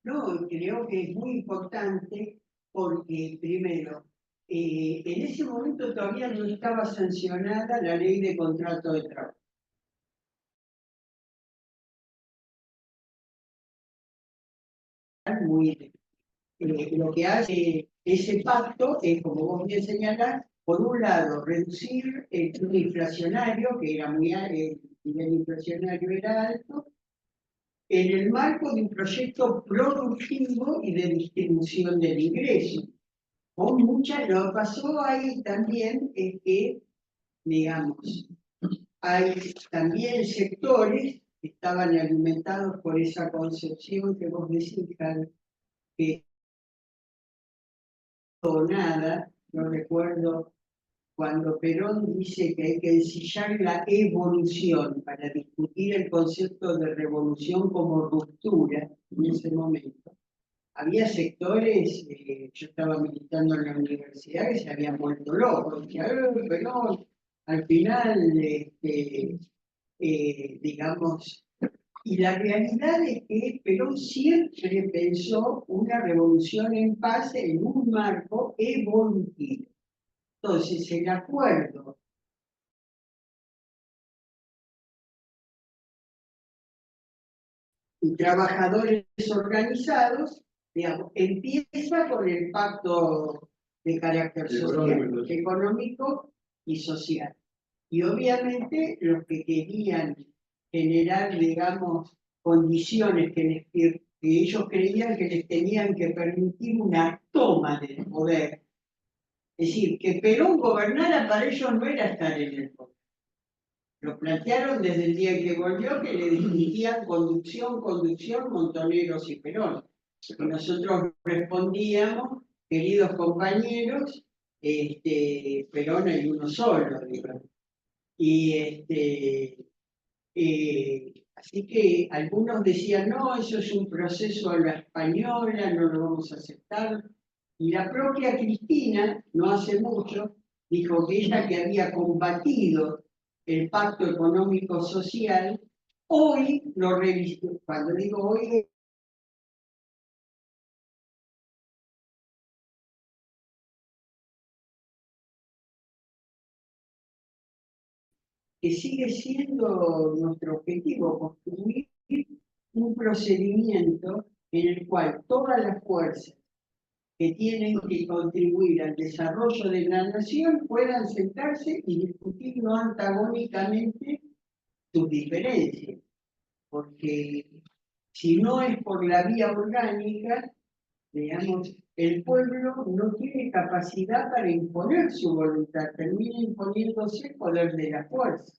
[SPEAKER 9] No, creo que es muy importante porque, primero, en ese momento todavía no estaba sancionada la ley de contrato de trabajo. Lo que hace ese pacto es, como vos bien señalás, por un lado, reducir el nivel inflacionario, que era el nivel inflacionario era alto, en el marco de un proyecto productivo y de distribución del ingreso. Lo que pasó ahí también es que, digamos, hay también sectores que estaban alimentados por esa concepción que vos decís, que no nada, no recuerdo cuando Perón dice que hay que ensillar la evolución para discutir el concepto de revolución como ruptura en ese momento. Había sectores, yo estaba militando en la universidad, que se habían vuelto locos, decían, Perón, al final, digamos, y la realidad es que Perón siempre pensó una revolución en paz en un marco evolutivo. Entonces, el acuerdo y trabajadores organizados digamos, empieza con el pacto de carácter social, económico y social. Y obviamente los que querían generar, digamos, condiciones que ellos creían que les tenían que permitir una toma del poder. Es decir, que Perón gobernara para ellos no era estar en el poder. Lo plantearon desde el día en que volvió, que le distinguían conducción, Montoneros y Perón. Y nosotros respondíamos, queridos compañeros, Perón hay uno solo, digamos. Y así que algunos decían, no, eso es un proceso a la española, no lo vamos a aceptar. Y la propia Cristina, no hace mucho, dijo que ella que había combatido el pacto económico-social, hoy lo revisó. Cuando digo hoy, que sigue siendo nuestro objetivo, construir un procedimiento en el cual todas las fuerzas que tienen que contribuir al desarrollo de la nación puedan sentarse y discutir no antagónicamente sus diferencias. Porque si no es por la vía orgánica, digamos, el pueblo no tiene capacidad para imponer su voluntad, termina imponiéndose el poder de la fuerza.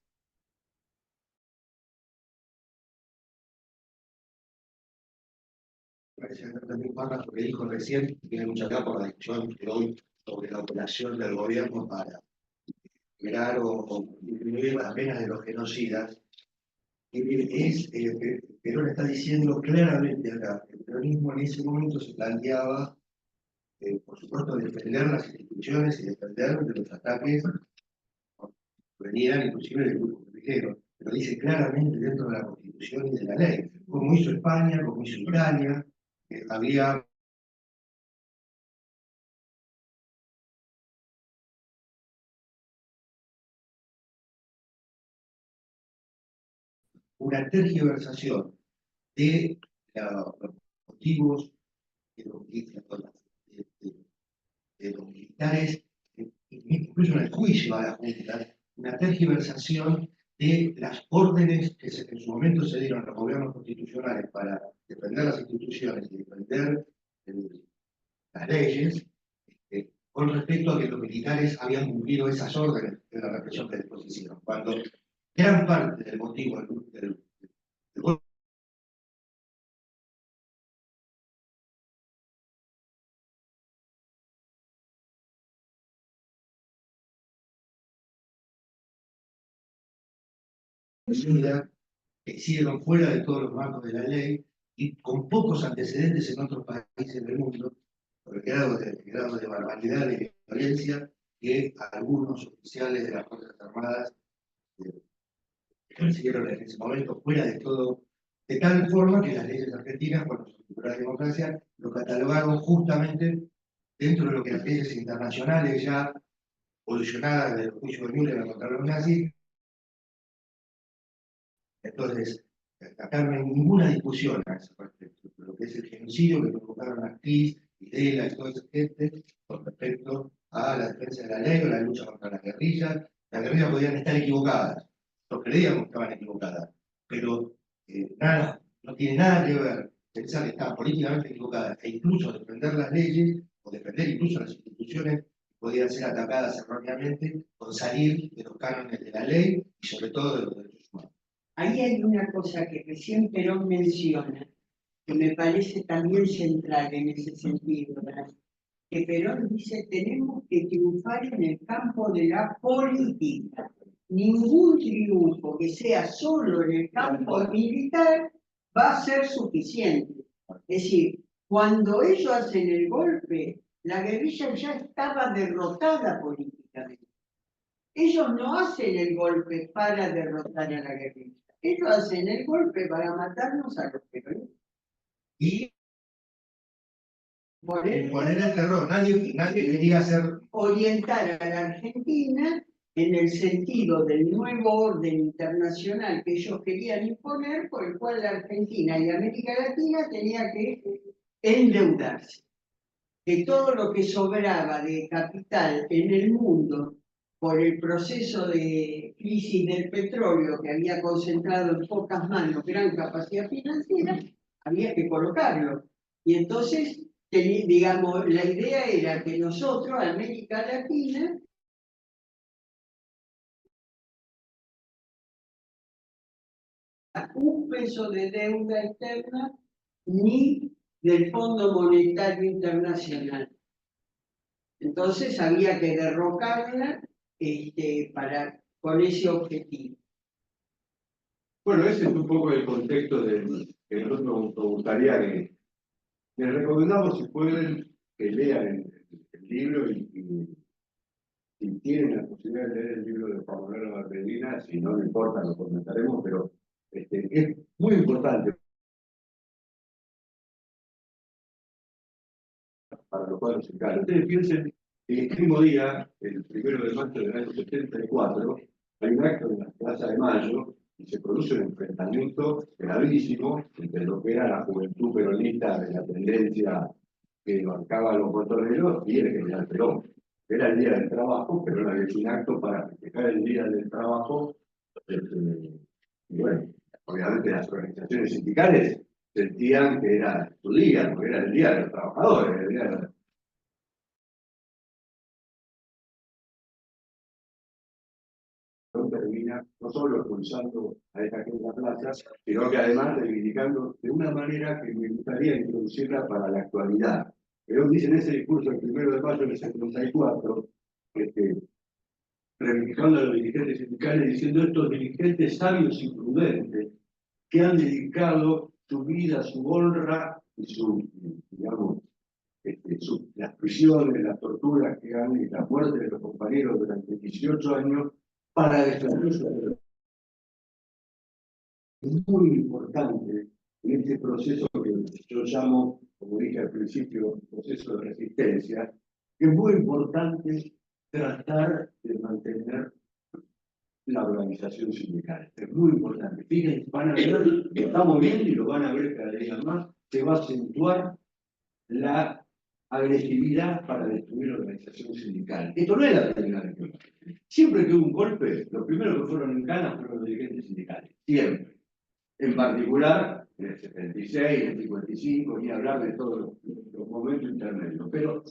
[SPEAKER 2] También pasa lo que dijo recién, tiene mucha acá por la discusión de hoy sobre la operación del gobierno para liberar o disminuir las penas de los genocidas. Perón está diciendo claramente acá, el peronismo en ese momento se planteaba, por supuesto, defender las instituciones y defender de los ataques que venían inclusive del grupo guerrillero, pero dice claramente dentro de la Constitución y de la ley, como hizo España, como hizo Italia, había una tergiversación de los motivos de los militares, incluso en el juicio a la Junta, una tergiversación de las órdenes que en su momento se dieron a los gobiernos constitucionales para defender las instituciones y defender las leyes, con respecto a que los militares habían cumplido esas órdenes de la represión de disposición, cuando gran parte del motivo del que hicieron fuera de todos los marcos de la ley y con pocos antecedentes en otros países del mundo, por el grado de barbaridad y de violencia que algunos oficiales de las Fuerzas Armadas hicieron en ese momento, fuera de todo, de tal forma que las leyes argentinas, cuando se configuró la democracia, lo catalogaron justamente dentro de lo que las leyes internacionales ya evolucionadas del juicio de Nuremberg contra los nazis. Entonces, acá no hay ninguna discusión a ese respecto, lo que es el genocidio que provocaron Actis, Videla y toda esa gente con respecto a la defensa de la ley o la lucha contra las guerrillas. Las guerrillas podían estar equivocadas, nosotros creíamos que estaban equivocadas, pero nada, no tiene nada que ver pensar que estaban políticamente equivocadas e incluso defender las leyes o defender incluso las instituciones que podían ser atacadas erróneamente con salir de los cánones de la ley y sobre todo de los derechos humanos.
[SPEAKER 9] Ahí hay una cosa que recién Perón menciona, que me parece también central en ese sentido, ¿verdad? Que Perón dice, tenemos que triunfar en el campo de la política. Ningún triunfo que sea solo en el campo militar va a ser suficiente. Es decir, cuando ellos hacen el golpe, la guerrilla ya estaba derrotada políticamente. Ellos no hacen el golpe para derrotar a la guerrilla. Ellos hacen el golpe para matarnos a los peronistas.
[SPEAKER 2] Y poner el terror. Nadie quería hacer...
[SPEAKER 9] Orientar a la Argentina en el sentido del nuevo orden internacional que ellos querían imponer, por el cual la Argentina y América Latina tenía que endeudarse. Que todo lo que sobraba de capital en el mundo por el proceso de crisis del petróleo que había concentrado en pocas manos gran capacidad financiera, había que colocarlo. Y entonces, digamos, la idea era que nosotros, América Latina, un peso de deuda externa ni del Fondo Monetario Internacional. Entonces había que derrocarla con ese objetivo.
[SPEAKER 1] Bueno, ese es un poco el contexto que nosotros nos gustaría que les recomendamos, si pueden, que lean el libro y si tienen la posibilidad de leer el libro de Juan Manuel Barbedina, si no le importa lo comentaremos, pero es muy importante para los cuadros fiscales. Ustedes piensen que el mismo día, el 1 de marzo del año 74, hay un acto en la Plaza de Mayo y se produce un enfrentamiento gravísimo entre lo que era la juventud peronista de la tendencia que marcaba los botoneros y el general Perón. Era el Día del Trabajo, pero era un acto para festejar el Día del Trabajo. Y bueno, obviamente las organizaciones sindicales sentían que era su día, porque era el Día de los Trabajadores, el día de los... termina no solo expulsando a esta gente de la plaza, sino que además reivindicando de una manera que me gustaría introducirla para la actualidad. Perón dice en ese discurso el 1 de mayo del 74, reivindicando a los dirigentes sindicales, diciendo estos dirigentes sabios y prudentes que han dedicado su vida, su honra y digamos, las prisiones, las torturas que han y la muerte de los compañeros durante 18 años para defender su libertad. Es muy importante en este proceso que yo llamo, como dije al principio, proceso de resistencia, que es muy importante tratar de mantener la organización sindical. Es muy importante. Fíjense, van a ver, lo estamos viendo y lo van a ver cada día más, se va a acentuar la agresividad para destruir la organización sindical. Esto no es la primera vez. Siempre que hubo un golpe, los primeros que fueron en cana fueron los dirigentes sindicales. Siempre. En particular, en el 76, en el 55, ni hablar de todos los momentos intermedios. Pero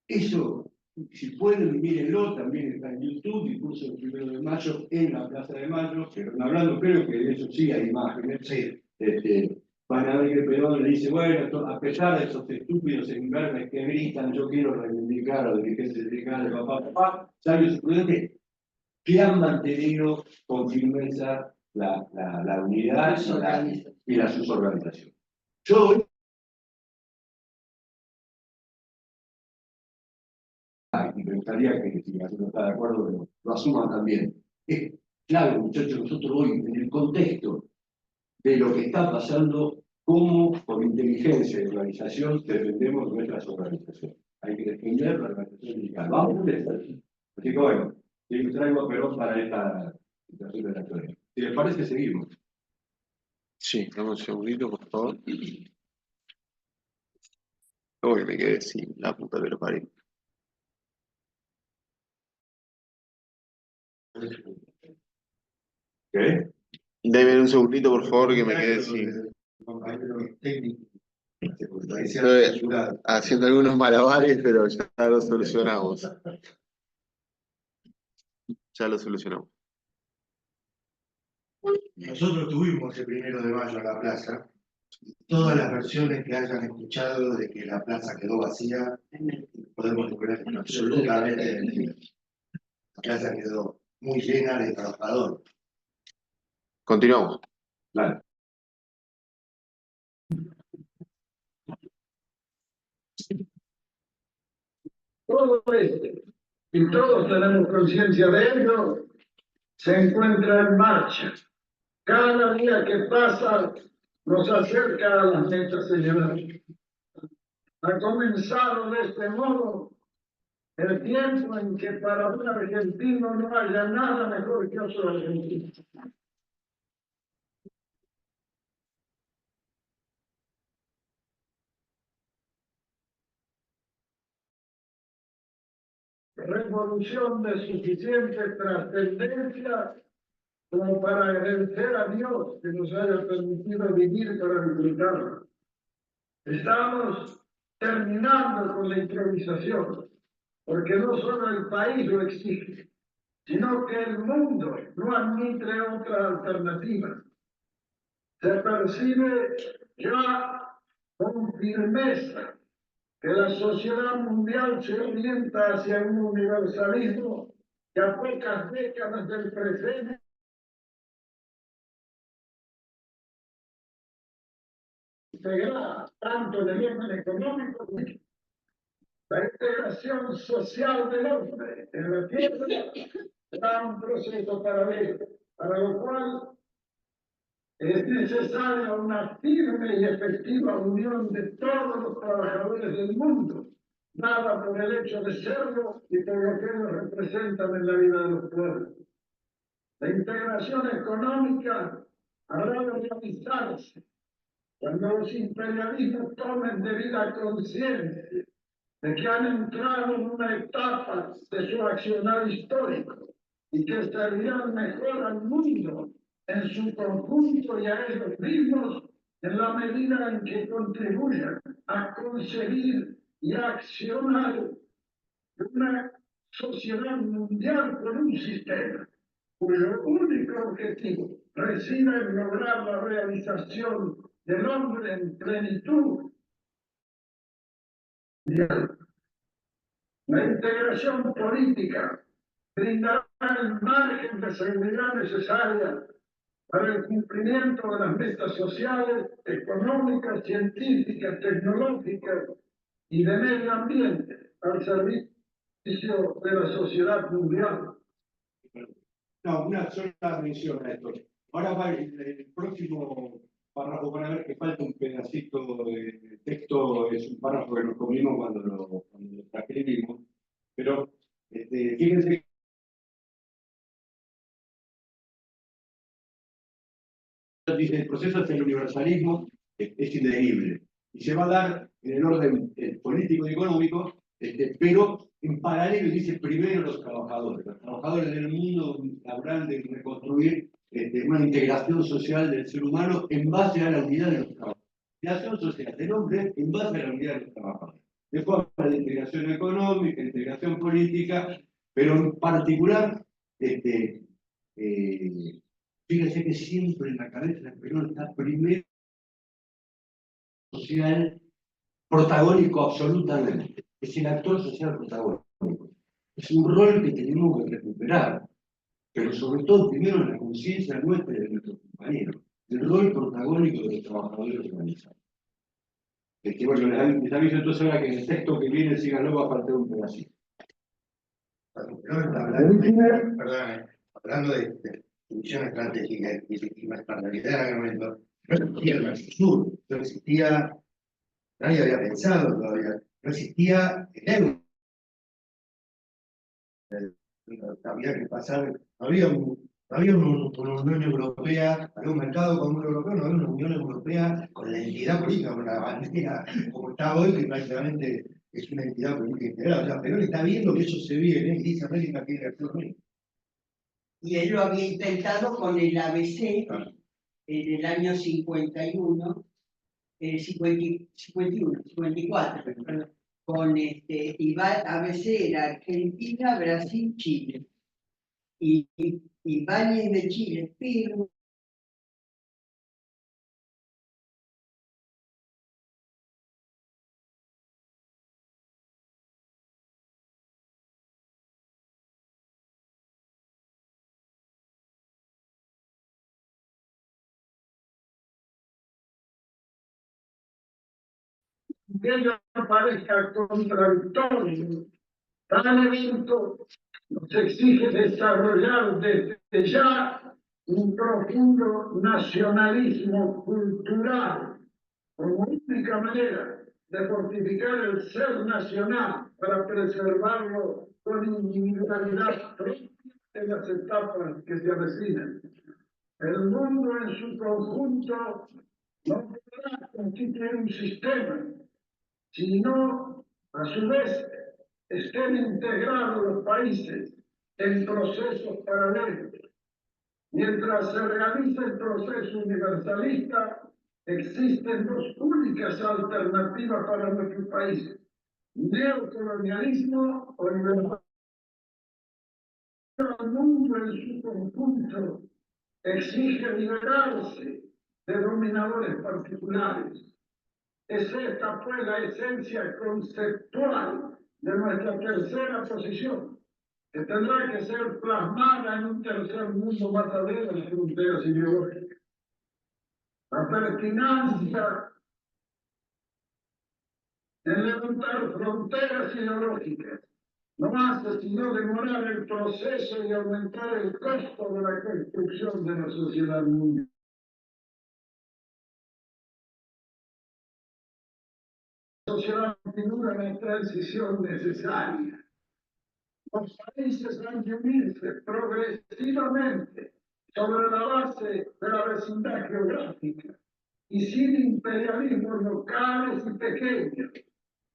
[SPEAKER 1] eso, si pueden, mírenlo, también está en YouTube, discurso del 1 de mayo en la Plaza de Mayo, pero hablando, creo que de eso sí hay imágenes.
[SPEAKER 2] Sí.
[SPEAKER 1] Van a ver que Perón le dice, bueno, a pesar de esos estúpidos enfermes que gritan, yo quiero reivindicar a los dirigentes sindicales, papá, sabios y prudentes, que han mantenido con firmeza la unidad y la suborganización. Yo y me gustaría que si alguno está de acuerdo lo asuman también. Es clave, muchachos, nosotros hoy, en el contexto de lo que está pasando, cómo por inteligencia y organización defendemos nuestras organizaciones. Hay que defender la organización sindical. Vamos a eso. Así que bueno, yo traigo a Perón para esta situación de la actualidad. Si les parece, seguimos.
[SPEAKER 6] Sí, dame un segundito, por favor. Uy, me quedé sin la puta que lo parió.
[SPEAKER 1] ¿Qué?
[SPEAKER 6] Deme un segundito, por favor, que me quedé sin. Estoy haciendo algunos malabares, pero ya lo solucionamos. Ya lo solucionamos.
[SPEAKER 2] Nosotros tuvimos el 1 de mayo en la plaza. Todas las versiones que hayan escuchado de que la plaza quedó vacía, podemos lograr absolutamente mentira. La plaza quedó muy llena de trabajadores.
[SPEAKER 6] Continuamos.
[SPEAKER 1] Claro.
[SPEAKER 3] Todo esto, y todos tenemos conciencia de ello, se encuentra en marcha. Cada día que pasa nos acerca a las metas señaladas. Ha comenzado de este modo el tiempo en que para un argentino no haya nada mejor que otro argentino. revolución de suficiente trascendencia como para agradecer a Dios que nos haya permitido vivir para disfrutarla. Estamos terminando con la improvisación, porque no solo el país lo exige, sino que el mundo no admite otra alternativa. Se percibe ya con firmeza que la sociedad mundial se orienta hacia un universalismo que a pocas décadas del presente integra tanto en el orden económico como la integración social del hombre en la tierra da un proceso paralelo, para lo cual es necesaria una firme y efectiva unión de todos los trabajadores del mundo, nada por el hecho de serlo y por lo que ellos representan en la vida de los pueblos. La integración económica habrá de realizarse cuando los imperialismos tomen debida conciencia de que han entrado en una etapa de su accionar histórico y que servirán mejor al mundo en su conjunto y a ellos mismos en la medida en que contribuyan a conseguir y a accionar una sociedad mundial con un sistema cuyo único objetivo reside en lograr la realización del hombre en plenitud. La integración política brindará el margen de seguridad necesaria para el cumplimiento de las metas sociales, económicas, científicas, tecnológicas y de medio ambiente al servicio de la sociedad mundial.
[SPEAKER 1] No, una sola mención a esto. Ahora va el próximo párrafo, para ver que falta un pedacito de texto, es un párrafo que nos comimos cuando lo escribimos, pero fíjense dice el proceso hacia el universalismo es indeleble y se va a dar en el orden político y económico, pero en paralelo dice primero los trabajadores del mundo laboral de reconstruir una integración social del ser humano en base a la unidad de los trabajadores. Integración social del hombre en base a la unidad de los trabajadores. Después habla de integración económica, integración política, pero en particular, fíjense que siempre en la cabeza del Perón está primero social protagónico absolutamente. Es el actor social protagónico. Es un rol que tenemos que recuperar, pero sobre todo primero en la conciencia nuestra y de nuestros compañeros. El rol protagónico de los trabajadores organizados. Bueno, les aviso entonces ahora que en el texto que viene, síganlo, va a faltar un pedacito.
[SPEAKER 2] Hablando de visión estratégica y más paralelidad en aquel momento, no existía el Mercosur, no existía, nadie había pensado todavía, no existía el euro. Había que pasar, no había una Unión Europea, había un mercado común europeo, no había una Unión Europea con la entidad política, con la bandera, como está hoy, que prácticamente es una entidad política integrada. O sea, Perón está viendo que eso se viene y dice América quiere hacer lo mismo.
[SPEAKER 9] Y él lo había intentado con el ABC en el año 51, 54, perdón, con ABC era Argentina, Brasil, Chile. Y Ibáñez de Chile, pero
[SPEAKER 3] que ello parezca contradictorio, tal evento nos exige desarrollar desde ya un profundo nacionalismo cultural como única manera de fortificar el ser nacional para preservarlo con individualidad propia en las etapas que se avecinan. El mundo en su conjunto no podrá constituir un sistema, sino, a su vez, estén integrados los países en procesos paralelos. Mientras se realiza el proceso universalista, existen dos únicas alternativas para nuestro país: neocolonialismo o libertad. El mundo en su conjunto exige liberarse de dominadores particulares. Esta fue la esencia conceptual de nuestra tercera posición, que tendrá que ser plasmada en un tercer mundo más allá de las fronteras ideológicas. La pertinacia en levantar fronteras ideológicas no hace sino demorar el proceso y aumentar el costo de la construcción de la sociedad mundial. La sociedad configura la transición necesaria. Los países han de unirse progresivamente sobre la base de la vecindad geográfica y sin imperialismos locales y pequeños.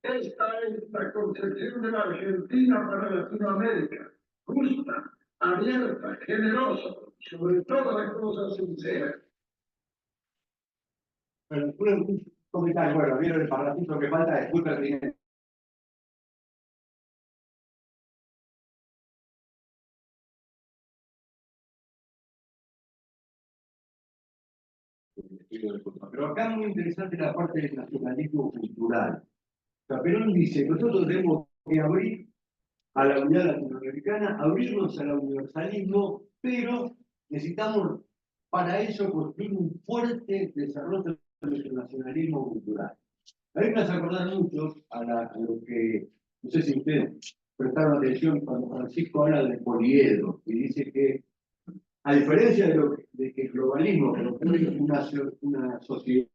[SPEAKER 3] Esta es la concepción de la Argentina para Latinoamérica: justa, abierta, generosa, sobre todas las cosas sinceras.
[SPEAKER 1] Pero un comentario, bueno, vieron el parrafito que falta, después terminé. Pero acá es muy interesante la parte del nacionalismo cultural. O sea, Perón dice, nosotros tenemos que abrir a la unidad latinoamericana, abrirnos al universalismo, pero necesitamos para eso construir un fuerte desarrollo de nuestro nacionalismo cultural. A mí me hace acordar mucho a lo que, no sé si ustedes prestaron atención cuando Francisco habla del poliedro, y dice que, a diferencia de que el globalismo propone una sociedad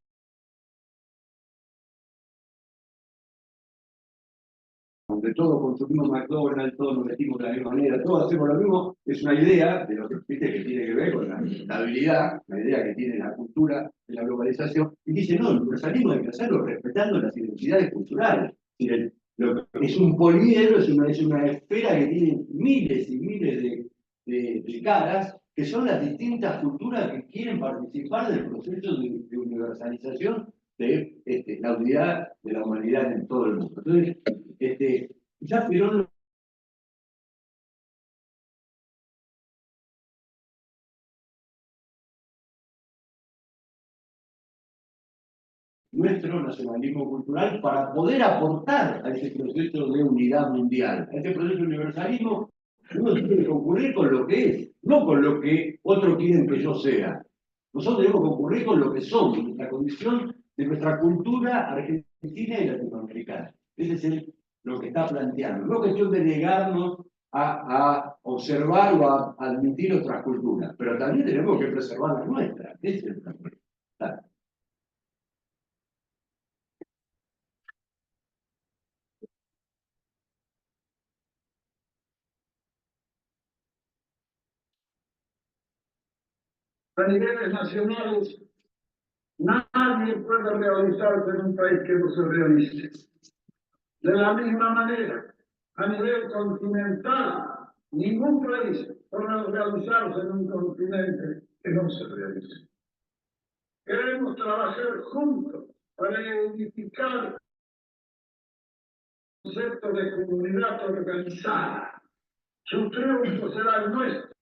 [SPEAKER 1] donde todos consumimos McDonald's, todos nos vestimos de la misma manera, todos hacemos lo mismo, es una idea de lo que, ¿viste?, que tiene que ver con la estabilidad, la idea que tiene la cultura de la globalización, y dice, no, el universalismo hay que hacerlo respetando las identidades culturales. Es un poliedro, es una esfera que tiene miles y miles de caras, que son las distintas culturas que quieren participar del proceso de universalización de la unidad de la humanidad en todo el mundo. Entonces, ya Perón nuestro nacionalismo cultural para poder aportar a ese proceso de unidad mundial, a ese proceso de universalismo. Uno tiene que concurrir con lo que es, no con lo que otros quieren que yo sea. Nosotros debemos concurrir con lo que somos, nuestra condición de nuestra cultura argentina y latinoamericana. Ese es lo que está planteando. No es cuestión de negarnos a observar o a admitir otras culturas, pero también tenemos que preservar la nuestra. Ese es el problema.
[SPEAKER 3] A niveles nacionales, nadie puede realizarse en un país que no se realice. De la misma manera, a nivel continental, ningún país podrá realizarse en un continente que no se realice. Queremos trabajar juntos para edificar el concepto de comunidad organizada. Su triunfo será el nuestro.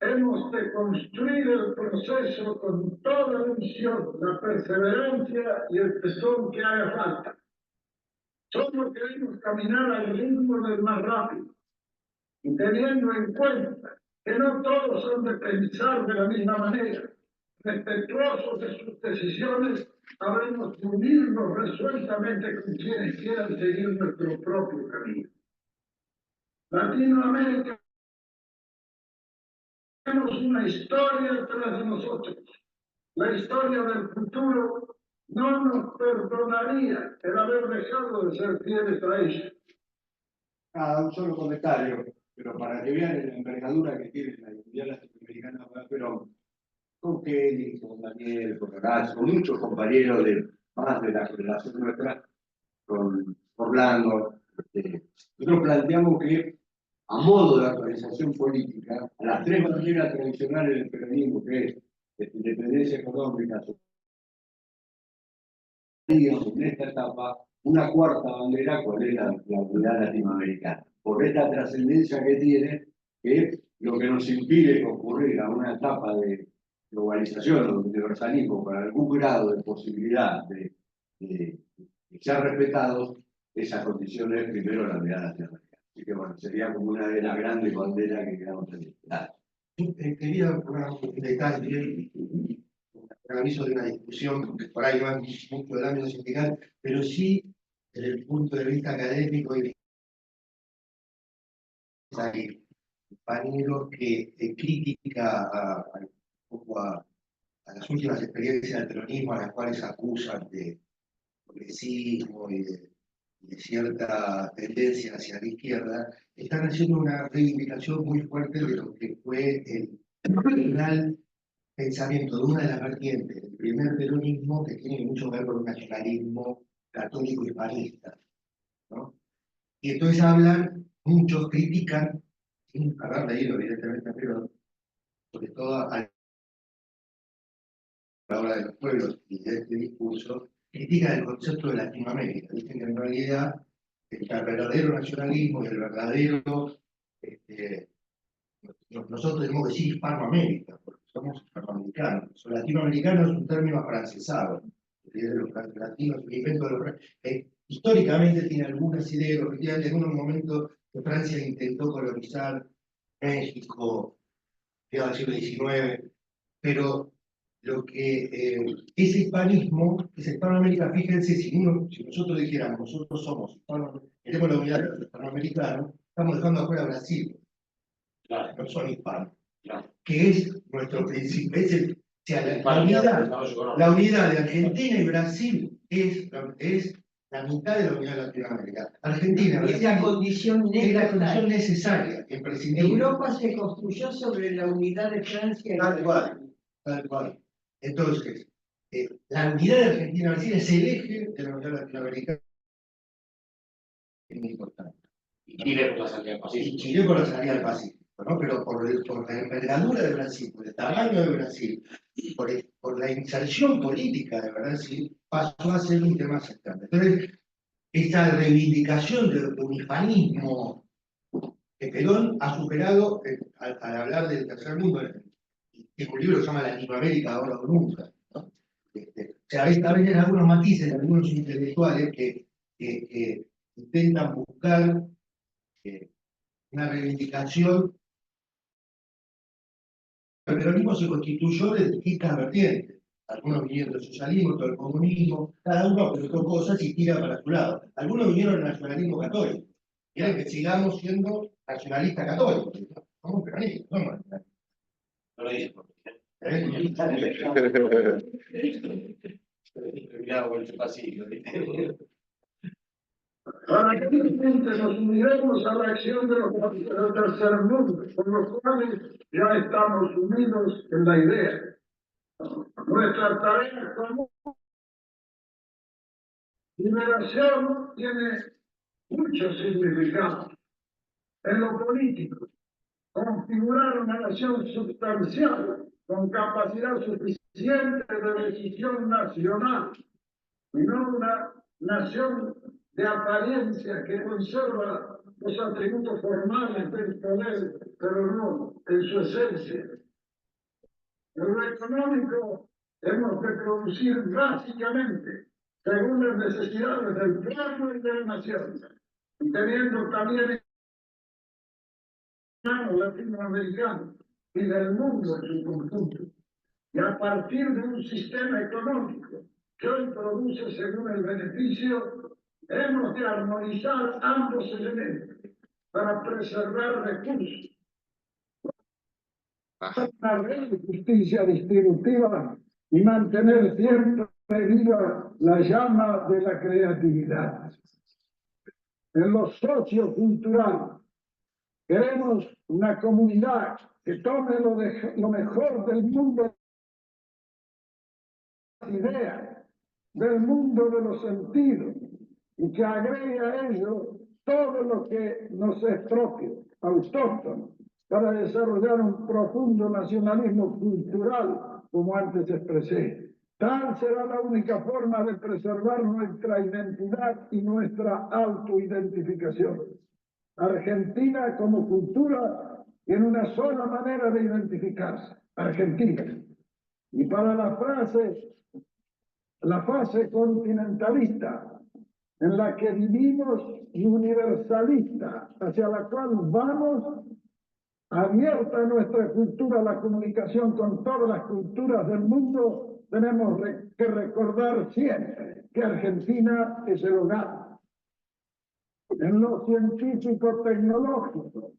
[SPEAKER 3] Hemos de construir el proceso con toda la ilusión, la perseverancia y el tesón que haga falta. Solo queremos caminar al ritmo del más rápido y teniendo en cuenta que no todos son de pensar de la misma manera. Respetuosos de sus decisiones, habremos de unirnos resueltamente con quienes quieran seguir nuestro propio camino. Latinoamérica, tenemos una historia detrás de nosotros. La historia del futuro no nos perdonaría el haber dejado de ser fieles a ella.
[SPEAKER 1] Un solo comentario, pero para que vean la envergadura que tiene la unidad latinoamericana para Perón, con Kelly, con Daniel, con Horacio, con muchos compañeros más de la generación nuestra, con Orlando, Nosotros planteamos que, a modo de actualización política, a las tres banderas tradicionales del peronismo, que es independencia económica, en esta etapa, una cuarta bandera, ¿cuál es la unidad latinoamericana? Por esta trascendencia que tiene, que lo que nos impide concurrir a una etapa de globalización o de universalismo con algún grado de posibilidad de ser respetados, esas condiciones primero la unidad latinoamericana. Así que bueno, sería como una de las grandes banderas que queramos tener.
[SPEAKER 2] Quería poner un detalle, un aviso de una discusión que por ahí no es mucho del ámbito sindical, pero sí desde el punto de vista académico y hay compañeros que critica un poco a las últimas experiencias del peronismo, a las cuales acusan de progresismo y de cierta tendencia hacia la izquierda, están haciendo una reivindicación muy fuerte de lo que fue el original pensamiento de una de las vertientes del primer peronismo, que tiene mucho que ver con un nacionalismo católico hispanista, ¿no? Y entonces hablan, muchos critican, sin haber leído evidentemente a Perón, sobre todo a la hora de los pueblos y de este discurso, critican el concepto de Latinoamérica. Dicen que en realidad el verdadero nacionalismo y el verdadero, nosotros tenemos que decir Hispanoamérica, porque somos hispanoamericanos. Latinoamericano es un término afrancesado. Los latinos, el invento de los históricamente tiene algunas ideas, efectivamente en algunos momentos que Francia intentó colonizar México, al siglo XIX, pero lo que ese hispanismo, esa Hispanoamérica, fíjense, si nosotros dijéramos, nosotros somos queremos la unidad de los hispanoamericanos, estamos dejando afuera a Brasil, claro, no son hispanos, claro, que es nuestro principio, la unidad de Argentina y Brasil es la mitad de la unidad de Latinoamérica. Argentina
[SPEAKER 9] es la condición
[SPEAKER 2] necesaria, imprescindible.
[SPEAKER 9] Europa se construyó sobre la unidad de Francia y
[SPEAKER 2] tal cual. Entonces, la unidad de Argentina y Brasil es el eje de la unidad latinoamericana. Es muy importante.
[SPEAKER 4] Y Chile por la salida al Pacífico.
[SPEAKER 2] Y Chile por la salida al Pacífico, ¿no? Pero por la envergadura de Brasil, por el tamaño de Brasil, por la inserción política de Brasil, pasó a ser un tema central. Entonces, esta reivindicación de un hispanismo que Perón ha superado al hablar del tercer mundo, en un libro que se llama Latinoamérica ahora o nunca, ¿no? O sea, a veces algunos matices de algunos intelectuales que intentan buscar una reivindicación. El peronismo se constituyó de distintas vertientes. Algunos vinieron del socialismo, del comunismo, cada uno aportó cosas y tira para su lado. Algunos vinieron del nacionalismo católico. Quieren que sigamos siendo nacionalistas católicos. Somos peronistas, somos nacionalistas. No lo dicen por
[SPEAKER 3] Para que nos uniremos a la acción de los del tercer mundo, con los cuales ya estamos unidos en la idea. Nuestra tarea común liberación tiene muchos significados. En lo político, configurar una nación sustancial con capacidad suficiente de decisión nacional y no una nación de apariencia que conserva los atributos formales del poder, pero no en su esencia. En lo económico, hemos de producir básicamente según las necesidades del pueblo y de la nación, y teniendo también latinoamericano y del mundo en su conjunto. Y a partir de un sistema económico que hoy produce según el beneficio, hemos de armonizar ambos elementos para preservar recursos. Una red de justicia distributiva y mantener siempre viva la llama de la creatividad. En lo sociocultural, queremos una comunidad que tome lo mejor del mundo, ideas, del mundo de los sentidos, y que agregue a ello todo lo que nos es propio, autóctono, para desarrollar un profundo nacionalismo cultural, como antes expresé. Tal será la única forma de preservar nuestra identidad y nuestra autoidentificación. Argentina como cultura tiene una sola manera de identificarse, Argentina. Y para la fase continentalista en la que vivimos y universalista, hacia la cual vamos, abierta nuestra cultura a la comunicación con todas las culturas del mundo, tenemos que recordar siempre que Argentina es el hogar. En lo científico-tecnológico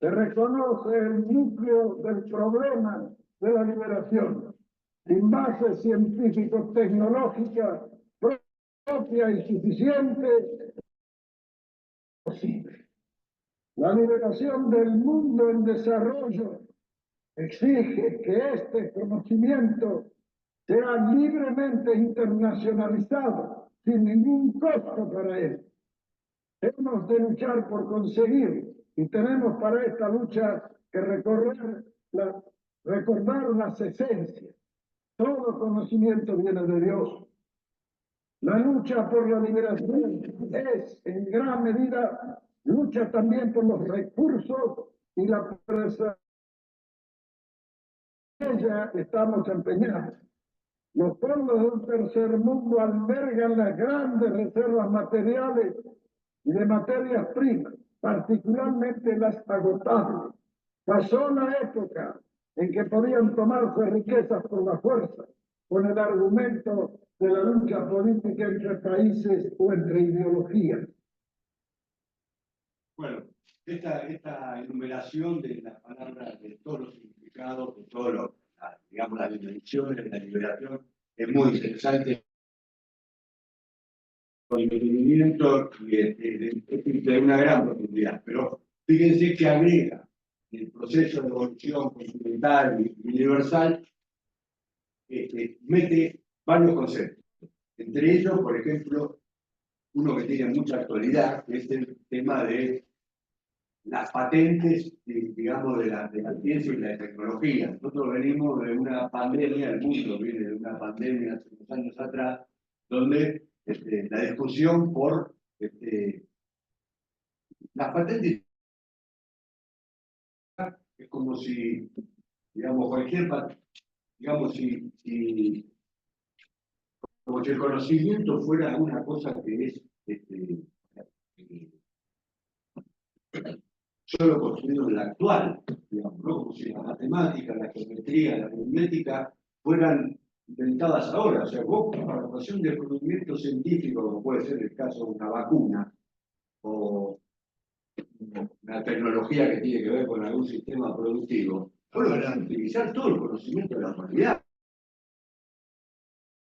[SPEAKER 3] se reconoce el núcleo del problema de la liberación, sin base científico-tecnológica propia y suficiente posible. La liberación del mundo en desarrollo exige que este conocimiento sea libremente internacionalizado, sin ningún costo para él. Hemos de luchar por conseguir, y tenemos para esta lucha que recordar las esencias. Todo conocimiento viene de Dios. La lucha por la liberación es, en gran medida, lucha también por los recursos y la preservación. En ella estamos empeñados. Los pueblos del tercer mundo albergan las grandes reservas materiales y de materias primas, particularmente las agotables. Pasó la época en que podían tomarse riquezas por la fuerza, con el argumento de la lucha política entre países o entre ideologías.
[SPEAKER 1] Bueno, esta enumeración de las palabras, de todos los significados, de todas digamos, las dimensiones de la liberación, es muy interesante. Con el entendimiento de una gran profundidad, pero fíjense que agrega el proceso de evolución continental y universal, mete varios conceptos. Entre ellos, por ejemplo, uno que tiene mucha actualidad, que es el tema de las patentes, digamos, de la ciencia y la tecnología. Nosotros venimos de una pandemia, el mundo viene de una pandemia hace unos años atrás, donde la discusión por las patentes es como si, digamos, digamos, como si el conocimiento fuera una cosa que es solo construido en la actual, digamos, ¿no? Como si la matemática, la geometría, la aritmética fueran inventadas ahora. O sea, vos, para la ecuación de conocimiento científico, como puede ser el caso de una vacuna, o una tecnología que tiene que ver con algún sistema productivo, vos vas a utilizar todo el conocimiento de la humanidad.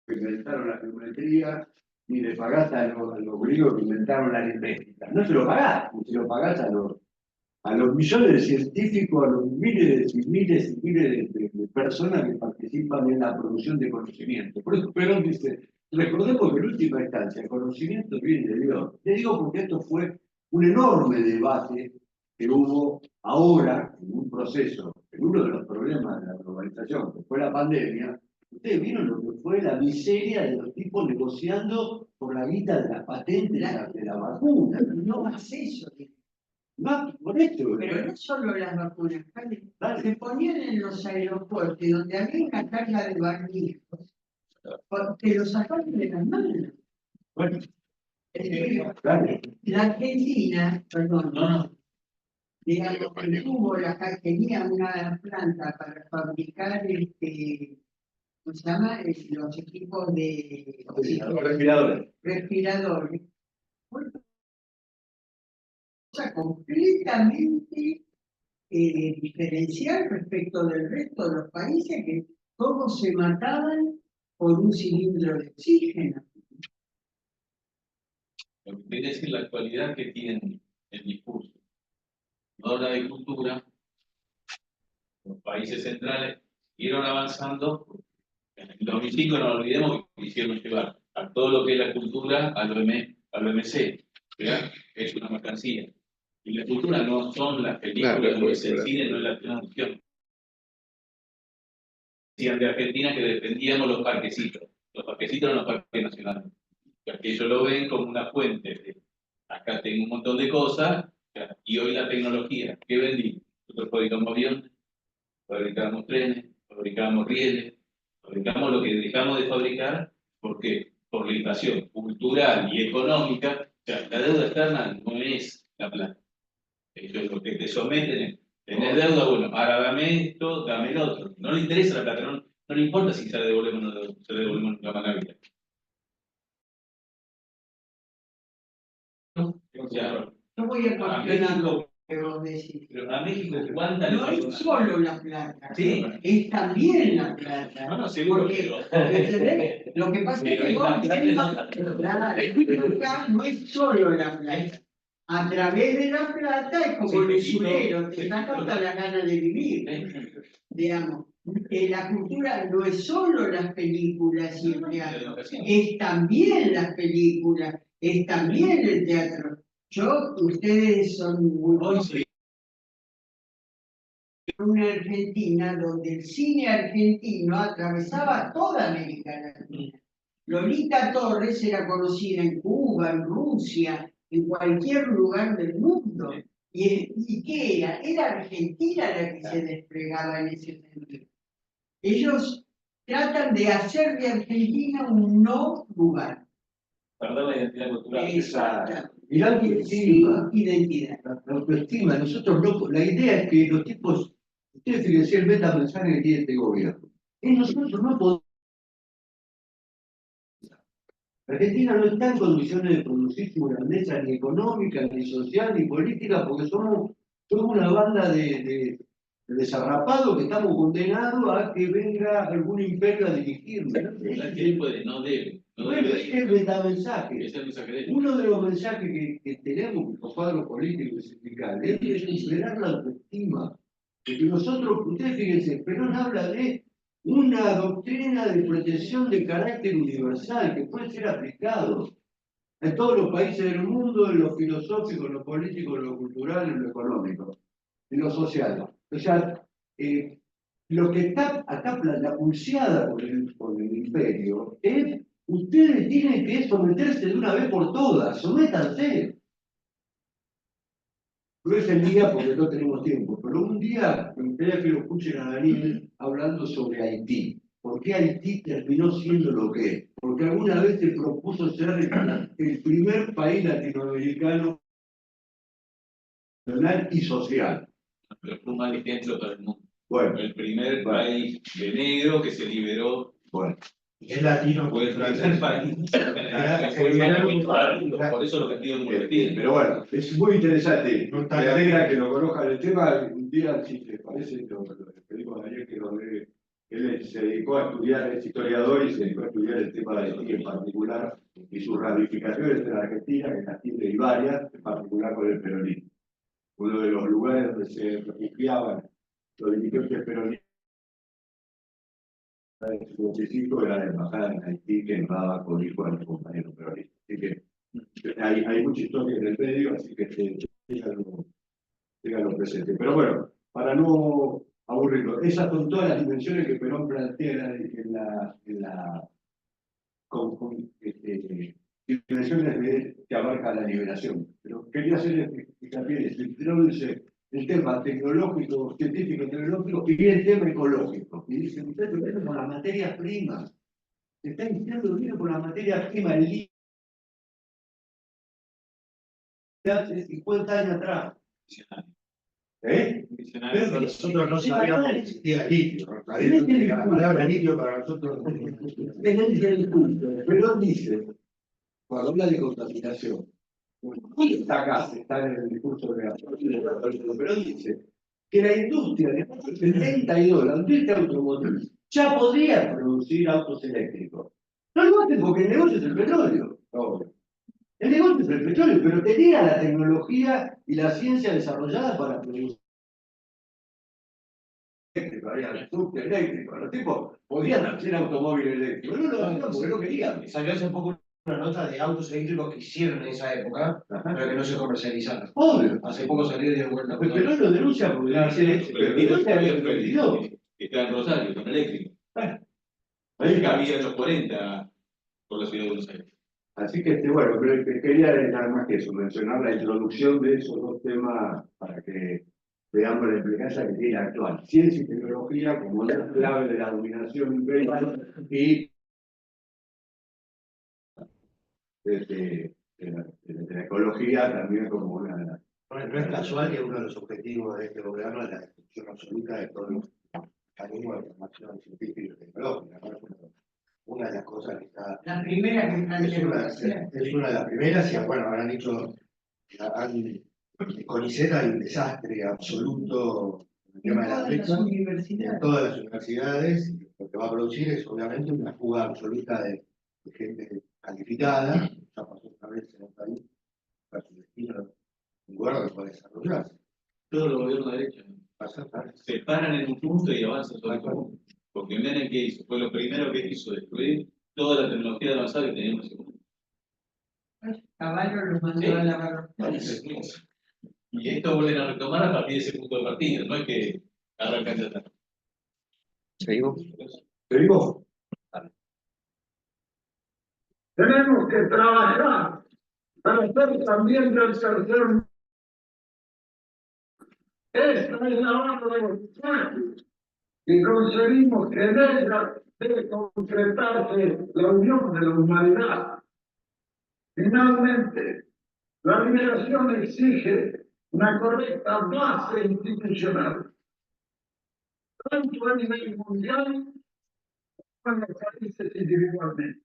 [SPEAKER 1] Inventaron la geometría, ni le pagás a los griegos que inventaron la aritmética. No se lo pagás, ni se lo pagás a los millones de científicos, a los miles y miles y miles de personas que participan en la producción de conocimiento. Por eso Perón dice, recordemos que en última instancia el conocimiento viene de Dios. Le digo porque esto fue un enorme debate que hubo ahora en un proceso, en uno de los problemas de la globalización, que fue la pandemia. Ustedes vieron lo que fue la miseria de los tipos negociando por la guita de las patentes de la vacuna.
[SPEAKER 9] No más eso.
[SPEAKER 1] No, por esto.
[SPEAKER 9] Pero no solo las vacunas, se ponían en los aeropuertos donde había una carga de barbijos, que lo sacaron de las manos.
[SPEAKER 1] Bueno,
[SPEAKER 9] La Argentina, perdón, digamos, tenía una planta para fabricar ¿cómo se llama? Los equipos de respiradores. Cosa completamente diferencial respecto del resto de los países, que todos se mataban por un cilindro de oxígeno.
[SPEAKER 10] Lo que quiere decir la actualidad que tienen el discurso. No habla de cultura, los países centrales siguieron avanzando. En el 2005 no olvidemos que quisieron llevar a todo lo que es la cultura al OMC. ¿verdad? Es una mercancía. Y la cultura no son las películas,
[SPEAKER 6] Claro,
[SPEAKER 10] no es el
[SPEAKER 6] claro.
[SPEAKER 10] cine, no es la producción. Decían de Argentina que defendíamos los parquecitos. Los parquecitos eran los parques nacionales. Porque ellos lo ven como una fuente de, acá tengo un montón de cosas, y hoy la tecnología, ¿qué vendí? Nosotros fabricamos aviones, fabricamos trenes, fabricamos rieles, fabricamos lo que dejamos de fabricar, ¿por qué? Por la inflación cultural y económica. O sea, la deuda externa no es la plata. Eso es lo que te someten. Tenés deuda, bueno, ahora dame esto, dame el otro. No le interesa la plata, no le importa si se la devolvemos o no se la devolvemos la manera. O sea,
[SPEAKER 9] Yo voy a
[SPEAKER 10] a
[SPEAKER 9] cuestionar lo
[SPEAKER 10] México,
[SPEAKER 9] que vos decís.
[SPEAKER 10] pero a México, ¿cuánta le
[SPEAKER 9] No es
[SPEAKER 10] pagó?
[SPEAKER 9] solo la plata,
[SPEAKER 10] Sí.
[SPEAKER 9] es también la plata.
[SPEAKER 10] No, no, seguro
[SPEAKER 9] Porque,
[SPEAKER 10] que
[SPEAKER 9] ¿entendés? Lo que pasa es
[SPEAKER 10] pero
[SPEAKER 9] que
[SPEAKER 10] es
[SPEAKER 9] vos
[SPEAKER 10] la plata,
[SPEAKER 9] acá no es solo la plata. A través de la plata es como
[SPEAKER 10] Sí,
[SPEAKER 9] el
[SPEAKER 10] te quito,
[SPEAKER 9] usurero, te saca hasta la gana de vivir. Digamos, la cultura no es solo las películas y el teatro, es también las películas, es también el teatro. Ustedes son muy buenos. Una Argentina donde el cine argentino atravesaba toda América Latina. Lolita Torres era conocida en Cuba, en Rusia, en cualquier lugar del mundo. ¿Y qué era? Era Argentina la que se desplegaba en ese sentido. Ellos tratan de hacer de Argentina un no lugar.
[SPEAKER 10] perder la identidad cultural.
[SPEAKER 9] Exacto.
[SPEAKER 1] Y la autoestima,
[SPEAKER 9] Sin identidad.
[SPEAKER 1] la autoestima, nosotros no, la idea es que los tipos, ustedes fíjense el mensaje que tiene este gobierno. Y nosotros no podemos. Argentina no está en condiciones de producir su grandeza ni económica, ni social, ni política, porque somos una banda de desarrapados que estamos condenados a que venga algún imperio a dirigirnos.
[SPEAKER 10] ¿Quién puede? No debe. No
[SPEAKER 1] Bueno,
[SPEAKER 10] debe.
[SPEAKER 1] es el metamensaje.
[SPEAKER 10] Es el mensaje de ellos.
[SPEAKER 1] Uno de los mensajes que tenemos los cuadros políticos y sindicales es superar la autoestima. Porque nosotros, ustedes fíjense, Perón habla de una doctrina de protección de carácter universal que puede ser aplicado en todos los países del mundo, en lo filosófico, en lo político, en lo cultural, en lo económico, en lo social. O sea, lo que está acá la pulseada por el imperio es: ustedes tienen que someterse de una vez por todas, sométanse. No es el día porque no tenemos tiempo, pero un día me gustaría que lo escuchen a Daniel hablando sobre Haití. ¿Por qué Haití terminó siendo lo que es? Porque alguna vez se propuso ser el primer país latinoamericano nacional y social.
[SPEAKER 10] Pero fue un mal ejemplo para el mundo.
[SPEAKER 1] Bueno,
[SPEAKER 10] El primer país de negro que se liberó.
[SPEAKER 1] bueno.
[SPEAKER 2] Es latino.
[SPEAKER 10] Fue el primer país. Por eso lo que pido es muy
[SPEAKER 1] Pero bueno, es muy interesante. Me alegra que lo conozcan el tema. Un día, si te parece, lo pedimos a Daniel que lo dé. Él se dedicó a estudiar, es historiador y se dedicó a estudiar el tema de Haití en particular y sus ramificaciones en la Argentina, que las tiene y varias, en particular con el peronismo. Uno de los lugares donde se refugiaban los dirigentes peronistas en el 55 era la embajada en Haití, que entraba con hijo a los compañeros peronistas. Así que hay mucha historia en el medio, así que ténganlo presente. Pero bueno, para no aburrirlo, esas son todas las dimensiones que Perón plantea en la dimensiones que abarca la liberación. Pero quería hacer hincapié en introduce el tema tecnológico, científico, tecnológico y el tema ecológico. Y dice, usted lo viene con las materias primas. Se está iniciando el vino con las materias primas en línea de hace 50 años atrás. Pero
[SPEAKER 2] Nosotros no sabíamos que existía litio. La palabra litio para nosotros.
[SPEAKER 1] Perón dice, cuando habla de contaminación, está acá, está en el discurso de Perón dice que la industria de el 72, la industria automotriz, ya podía producir autos eléctricos. No lo hacen porque el negocio es el petróleo. Obvio. El negocio es el petróleo, pero tenía la tecnología y la ciencia desarrollada para producir eléctrico, había la industria eléctrica, los tipos podían hacer automóviles eléctricos, no lo hacían porque no querían.
[SPEAKER 10] Salió hace poco
[SPEAKER 2] una nota de autos eléctricos que hicieron en esa época, pero que no se comercializaron.
[SPEAKER 1] Obvio.
[SPEAKER 2] Hace poco salió de vuelta.
[SPEAKER 1] Pero no lo denuncia porque dice, pero no se había perdido.
[SPEAKER 10] Está en Rosario, con eléctrico.
[SPEAKER 1] Ahí está.
[SPEAKER 10] Había los 40 por la ciudad de Buenos Aires.
[SPEAKER 1] Así que, bueno, pero quería nada más que eso, mencionar la introducción de esos dos temas para que veamos la implicancia que tiene actual. Ciencia y tecnología como la clave de la dominación imperial y de la ecología también como una...
[SPEAKER 2] No es casual que uno de los objetivos de este gobierno es la destrucción absoluta de todos los mecanismos de información científica y tecnológica. ¿No? Una de las cosas que está...
[SPEAKER 9] La primera que
[SPEAKER 2] es una de las primeras, y bueno, habrán dicho, CONICET hay un desastre absoluto en el tema de las becas, en todas las universidades, y lo que va a producir es obviamente una fuga absoluta de gente calificada, ya pasó una vez en el país, para su destino, un lugar donde puede desarrollarse.
[SPEAKER 10] Todos los gobiernos de derecha se paran en un punto y avanzan sobre todo. Porque Menem, ¿qué hizo? Fue lo primero que hizo, destruir toda la tecnología avanzada que teníamos en el mundo.
[SPEAKER 9] Caballo los mandó a la barra.
[SPEAKER 10] Y esto vuelven a retomar a partir de ese punto de partida, no es que arrancan de atrás.
[SPEAKER 6] ¿Seguimos?
[SPEAKER 1] ¿Seguimos?
[SPEAKER 3] Tenemos que trabajar para hacer también del tercer mundo. Esta es la base de los pueblos y conseguimos que en ella debe concretarse la unión de la humanidad. Finalmente, la liberación exige una correcta base institucional, tanto a nivel mundial como en los países individualmente.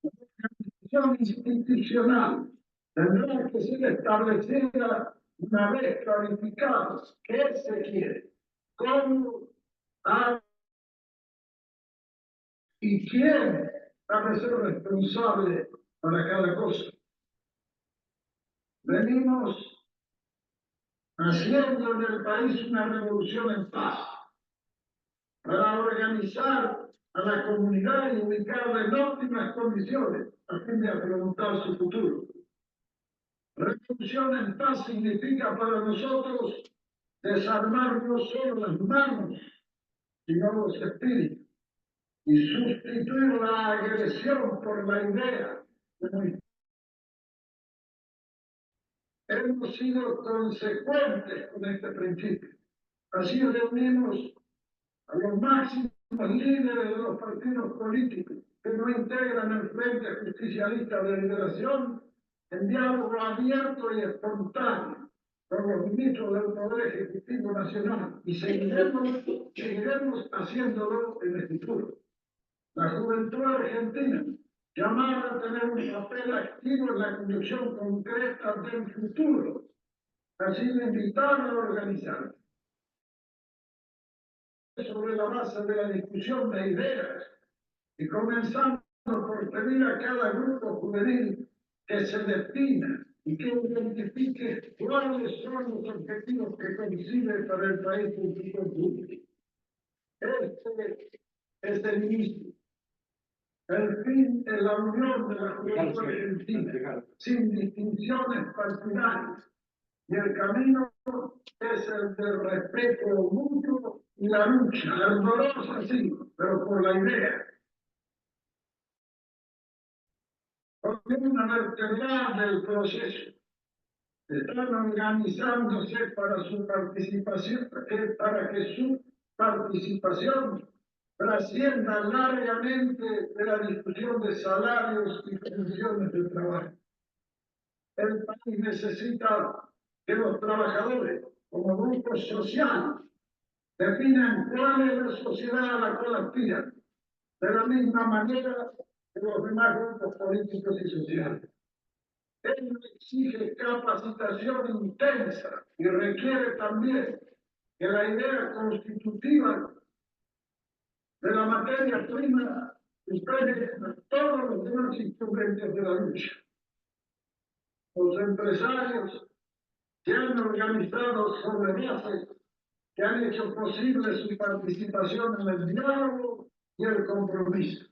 [SPEAKER 3] La organización institucional tendrá que ser establecida una vez clarificados qué se quiere, cómo, y quién va a ser responsable para cada cosa. Venimos haciendo en el país una revolución en paz para organizar a la comunidad y ubicarla en óptimas condiciones a fin de afrontar su futuro. Revolución en paz significa para nosotros desarmar no solo las manos, sino los espíritus, y sustituir la agresión por la idea. Hemos sido consecuentes con este principio. Así reunimos a los máximos líderes de los partidos políticos que no integran el Frente Justicialista de Liberación en diálogo abierto y espontáneo con los ministros del Poder Ejecutivo Nacional y seguiremos haciéndolo en el futuro. La juventud argentina, llamada a tener un papel activo en la conducción concreta del futuro, ha sido invitada a organizar sobre la base de la discusión de ideas y comenzando por pedir a cada grupo juvenil que se defina y que identifique cuáles son los objetivos que concibe para el país público. Este es el inicio. El fin es la unión de la juventud argentina, sin distinciones partidarias. Y el camino es el del respeto mutuo y la lucha, ardorosa sí, pero por la idea. Columna vertebral del proceso. Están organizándose para su participación, para que su participación trascienda largamente de la discusión de salarios y condiciones de trabajo. El país necesita que los trabajadores, como grupos sociales, definan cuál es la sociedad a la cual aspiran, de la misma manera que los demás grupos políticos y sociales. Ello exige capacitación intensa y requiere también que la idea constitutiva de la materia prima supere todos los demás instrumentos de la lucha. Los empresarios se han organizado sobre bases que han hecho posible su participación en el diálogo y el compromiso.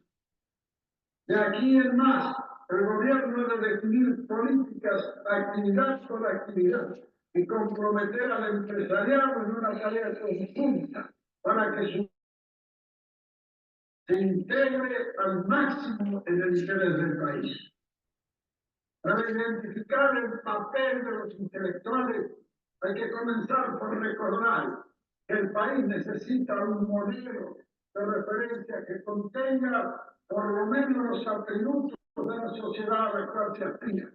[SPEAKER 3] De aquí en más, el gobierno debe definir políticas actividad por actividad y comprometer al empresariado en una tarea conjunta para que se integre al máximo en el interés del país. Para identificar el papel de los intelectuales hay que comenzar por recordar que el país necesita un modelo de referencia que contenga por lo menos los atributos de la sociedad a la cual se aspira,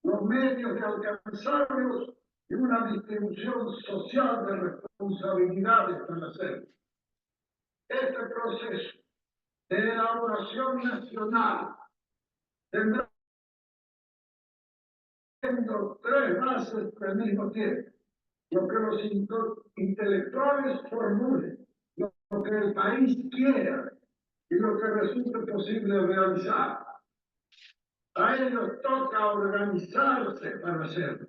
[SPEAKER 3] los medios de alcanzarlos y una distribución social de responsabilidades para hacerlo. Este proceso de elaboración nacional tendrá tres bases al mismo tiempo: lo que los intelectuales formulen, lo que el país quiera y lo que resulte posible realizar. A ellos toca organizarse para hacerlo.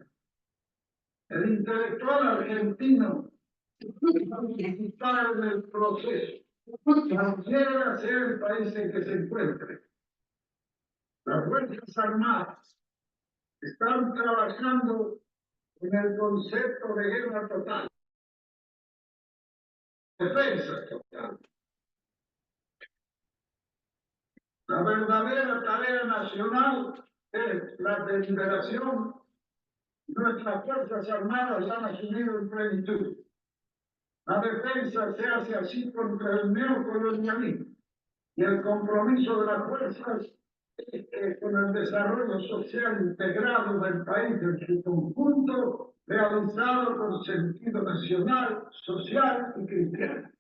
[SPEAKER 3] El intelectual argentino participar en el proceso, cualquiera sea el país en que se encuentre. Las Fuerzas Armadas están trabajando en el concepto de guerra total, defensa total. La verdadera tarea nacional es la deliberación. Nuestras Fuerzas Armadas la han asumido en plenitud. La defensa se hace así contra el neocolonialismo y el compromiso de las fuerzas con el desarrollo social integrado del país en su conjunto, realizado con sentido nacional, social y cristiano.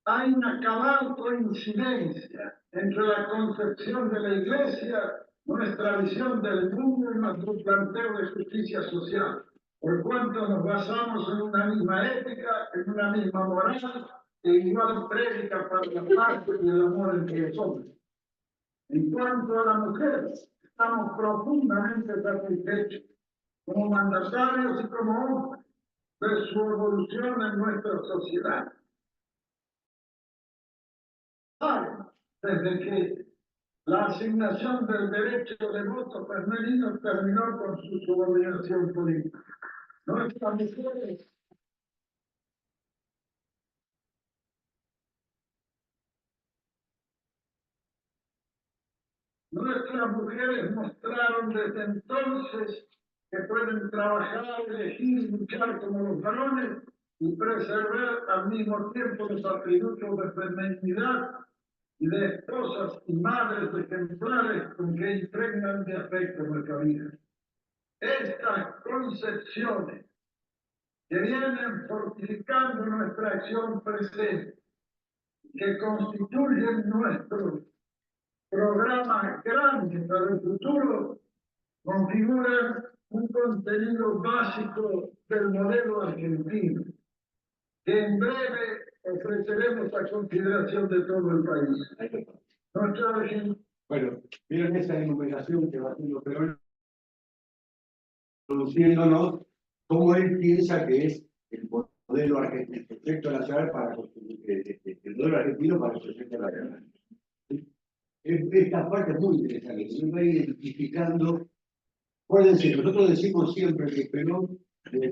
[SPEAKER 3] Hay una cabal coincidencia entre la concepción de la Iglesia, nuestra visión del mundo y nuestro planteo de justicia social, por cuanto nos basamos en una misma ética, en una misma moral e igual prédica para la paz y el amor entre los hombres. En cuanto a la mujer, estamos profundamente satisfechos como mandatarios y como hombres de su evolución en nuestra sociedad. Desde que la asignación del derecho de voto femenino terminó con su subordinación política. Nuestras mujeres mostraron desde entonces que pueden trabajar, elegir y luchar como los varones y preservar al mismo tiempo los atributos de feminidad y de esposas y madres ejemplares con que impregnan de afecto nuestra vida. Estas concepciones que vienen fortificando nuestra acción presente, que constituyen nuestro programa grande para el futuro, configuran un contenido básico del modelo argentino, que en breve ofreceremos a consideración de todo el país.
[SPEAKER 1] Bueno, vieron esa enumeración que va haciendo Perón, introduciéndonos cómo él piensa que es el modelo argentino, el proyecto nacional para el modelo argentino para el proyecto nacional. Esta parte es muy interesante, se va identificando. Acuérdense, nosotros decimos siempre que Perón, la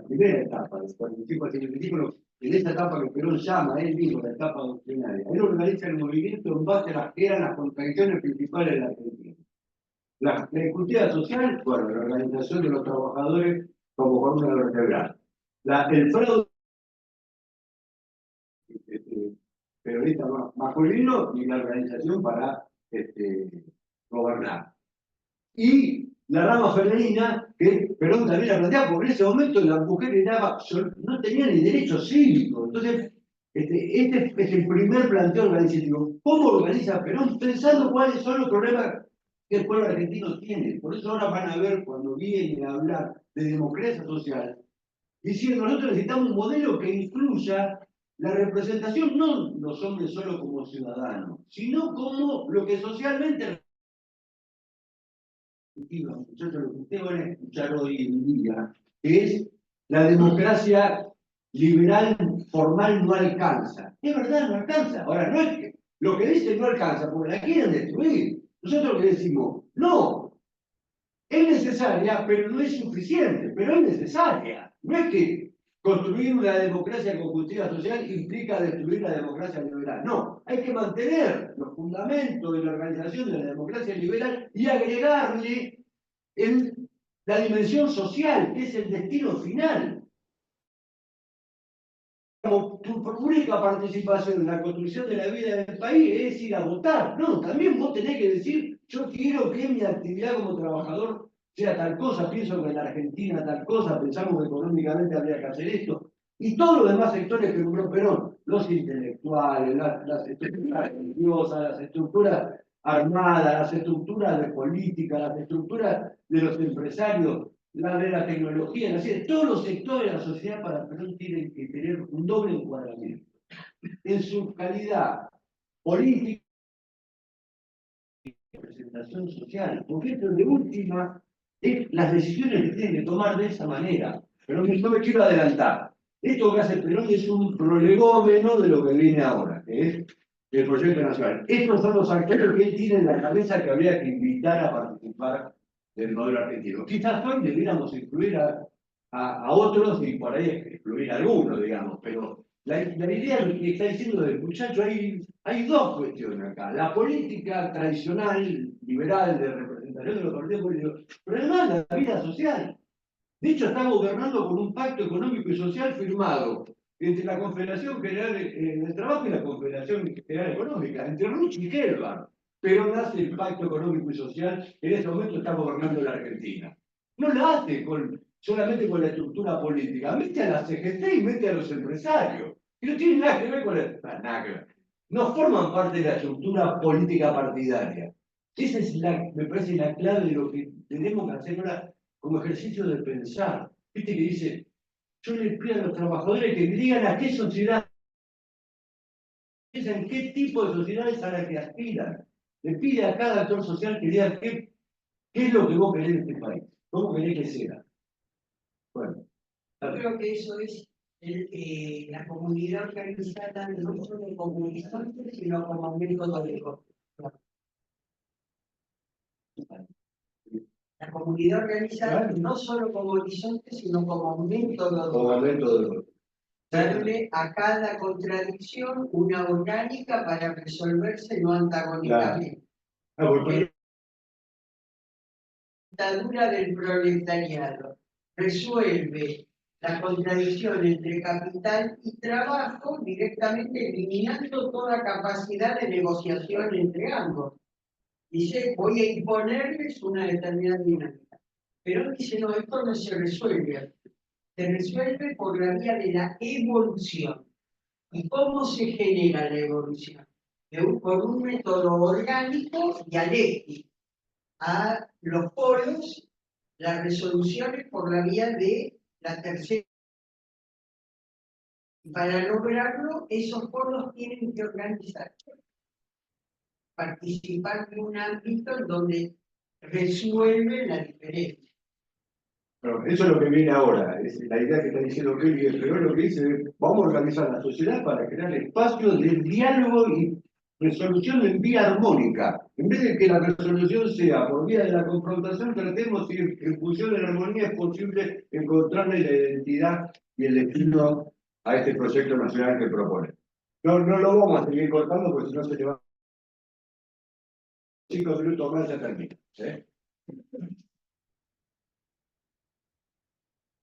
[SPEAKER 1] primera etapa, del 45 al 55, en esta etapa que Perón llama él mismo la etapa doctrinaria, él organiza el movimiento en base a las que eran las contradicciones principales de la Argentina. La discusión social, bueno, la organización de los trabajadores como columna vertebral. El fraude peronista masculino y la organización para gobernar. Y la rama femenina, que Perón también la planteaba, porque en ese momento la mujer no tenía ni derecho cívico. Entonces, este es el primer planteo organizativo. ¿Cómo organiza Perón? Pensando cuáles son los problemas que el pueblo argentino tiene. Por eso ahora van a ver, cuando vienen a hablar de democracia social, diciendo nosotros necesitamos un modelo que incluya la representación, no los hombres solo como ciudadanos, sino como lo que socialmente muchachos, lo que ustedes van a escuchar hoy en día es la democracia liberal formal no alcanza. Es verdad, no alcanza. Ahora, no es que lo que dicen no alcanza porque la quieren destruir. Nosotros lo que decimos, no, es necesaria, pero no es suficiente, pero es necesaria. No es que construir una democracia conjuntiva social implica destruir la democracia liberal. No, hay que mantener los fundamentos de la organización de la democracia liberal y agregarle en la dimensión social, que es el destino final. Como tu única participación en la construcción de la vida del país es ir a votar. No, también vos tenés que decir, yo quiero que mi actividad como trabajador sea tal cosa, pienso que en la Argentina tal cosa, pensamos que económicamente habría que hacer esto. Y todos los demás sectores que nombró Perón, los intelectuales, las estructuras religiosas, las estructuras armadas, las estructuras de política, las estructuras de los empresarios, la de la tecnología, la ciencia, todos los sectores de la sociedad para Perón tienen que tener un doble encuadramiento. En su calidad política y representación social, porque esto de última es las decisiones que tienen que tomar de esa manera. Pero no me quiero adelantar. Esto que hace Perón es un prolegómeno de lo que viene ahora, que es el proyecto nacional. Estos son los actores que él tiene en la cabeza que habría que invitar a participar del modelo argentino. Quizás hoy debiéramos incluir a otros y por ahí excluir a algunos, digamos, pero la idea que está diciendo del muchacho, hay dos cuestiones acá. La política tradicional, liberal, de representación de los partidos políticos, pero además la vida social. De hecho, está gobernando con un pacto económico y social firmado entre la Confederación General del Trabajo y la Confederación General Económica, entre Ruch y Gelbart. Pero nace el pacto económico y social que en este momento está gobernando la Argentina. No la hace solamente con la estructura política, mete a la CGT y mete a los empresarios. Y no tiene nada que ver con nada que ver. No forman parte de la estructura política partidaria. Esa es me parece la clave de lo que tenemos que hacer ahora como ejercicio de pensar. Viste que dice, yo les pido a los trabajadores que me digan a qué sociedad, en qué tipo de sociedades a la que aspiran. Le pide a cada actor social que diga qué es lo que vos querés en este país, cómo querés que sea. Bueno.
[SPEAKER 9] Yo creo que eso es la comunidad organizada no solo como horizonte, sino como método de construcción. La comunidad organizada no solo como horizonte, sino como método de darle a cada contradicción una orgánica para resolverse no antagónicamente. La dictadura del proletariado resuelve la contradicción entre capital y trabajo directamente eliminando toda capacidad de negociación entre ambos. Dice, voy a imponerles una determinada dinámica. Pero dice, no, esto no se resuelve. Se resuelve por la vía de la evolución. ¿Y cómo se genera la evolución? Por un método orgánico dialéctico. A los polos, las resoluciones por la vía de la tercera. Para lograrlo, esos polos tienen que organizarse. Participar de un ámbito en donde resuelve la diferencia.
[SPEAKER 1] Bueno, eso es lo que viene ahora, es la idea que está diciendo Kelly, pero lo que dice es, vamos a organizar la sociedad para crear espacios de diálogo y resolución en vía armónica. En vez de que la resolución sea por vía de la confrontación, tratemos si en función de la armonía es posible encontrarle la identidad y el destino a este proyecto nacional que propone. No lo vamos a seguir cortando porque si no se le va 5 minutos más ya termina.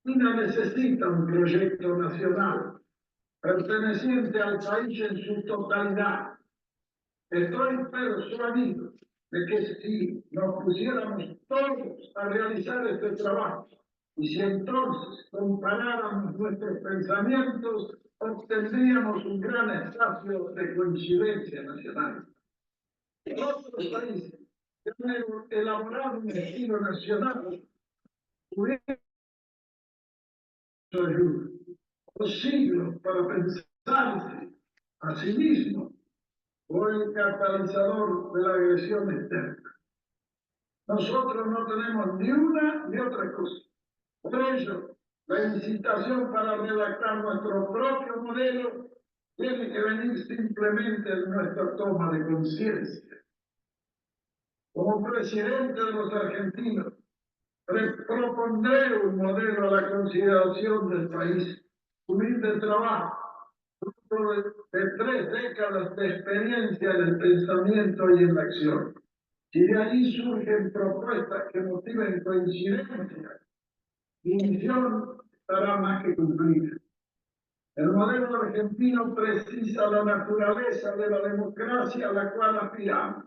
[SPEAKER 3] China necesita un proyecto nacional perteneciente al país en su totalidad. Estoy persuadido de que si nos pusiéramos todos a realizar este trabajo y si entonces comparáramos nuestros pensamientos, obtendríamos un gran espacio de coincidencia nacional. Otros países que han elaborado un estilo nacional tuvieron siglos para pensarse a sí mismo o el catalizador de la agresión externa. Nosotros no tenemos ni una ni otra cosa. Por ello, la incitación para redactar nuestro propio modelo tiene que venir simplemente de nuestra toma de conciencia. Como presidente de los argentinos, propondré un modelo a la consideración del país, humilde trabajo, fruto de 3 décadas de experiencia en el pensamiento y en la acción. Si de allí surgen propuestas que motiven coincidencia, mi misión estará más que cumplida. El modelo argentino precisa la naturaleza de la democracia a la cual aspiramos,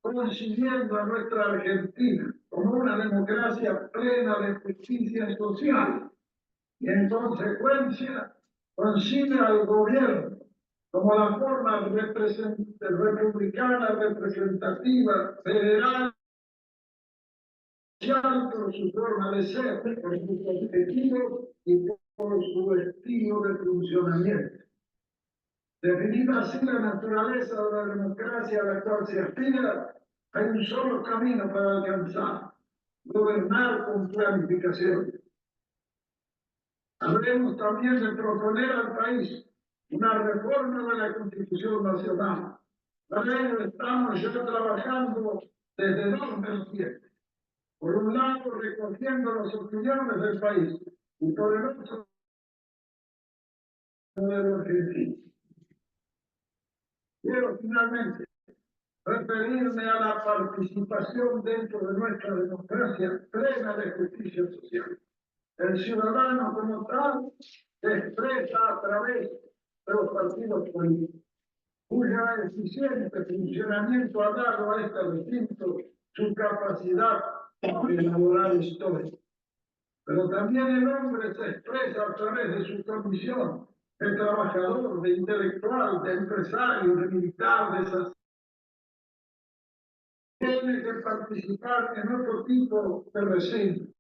[SPEAKER 3] consiguiendo a nuestra Argentina como una democracia plena de justicia social y en consecuencia consigue al gobierno como la forma republicana, representativa, federal, social por su forma de ser, por sus objetivos y por su estilo de funcionamiento. Definida así la naturaleza de la democracia a la cual se aspira, hay un solo camino para alcanzar: gobernar con planificación. Habremos también de proponer al país una reforma de la Constitución Nacional. Para ello estamos ya trabajando desde 2 vertientes. Por un lado, recogiendo las opiniones del país, y por el otro, modelo argentino. Quiero finalmente referirme a la participación dentro de nuestra democracia plena de justicia social. El ciudadano como tal se expresa a través de los partidos políticos, cuya eficiente funcionamiento ha dado a este recinto su capacidad de elaborar historia. Pero también el hombre se expresa a través de su condición de trabajador, de intelectual, de empresario, de militar, de sacerdote. Tiene que participar en otro tipo de recinto.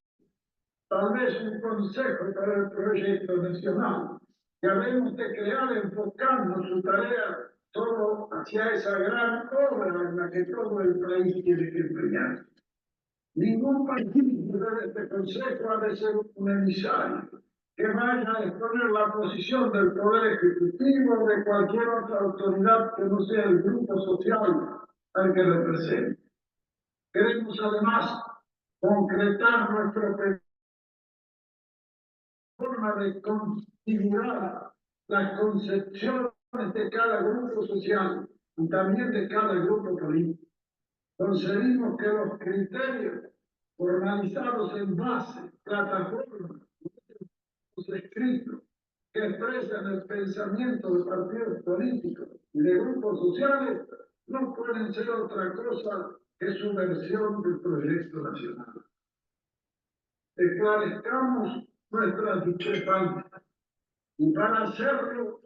[SPEAKER 3] Tal vez un consejo para el proyecto nacional que habremos de crear enfocando su tarea solo hacia esa gran obra en la que todo el país tiene que empeñarse. Ningún partido de este consejo ha de ser un emisario que vaya a exponer la posición del Poder Ejecutivo o de cualquier otra autoridad que no sea el grupo social al que represente. Queremos además concretar nuestro forma de configurar las concepciones de cada grupo social y también de cada grupo político. Concebimos que los criterios formalizados en base, plataformas, escritos que expresan el pensamiento de partidos políticos y de grupos sociales no pueden ser otra cosa que su versión del proyecto nacional. Esclarezcamos nuestras discrepancias y para hacerlo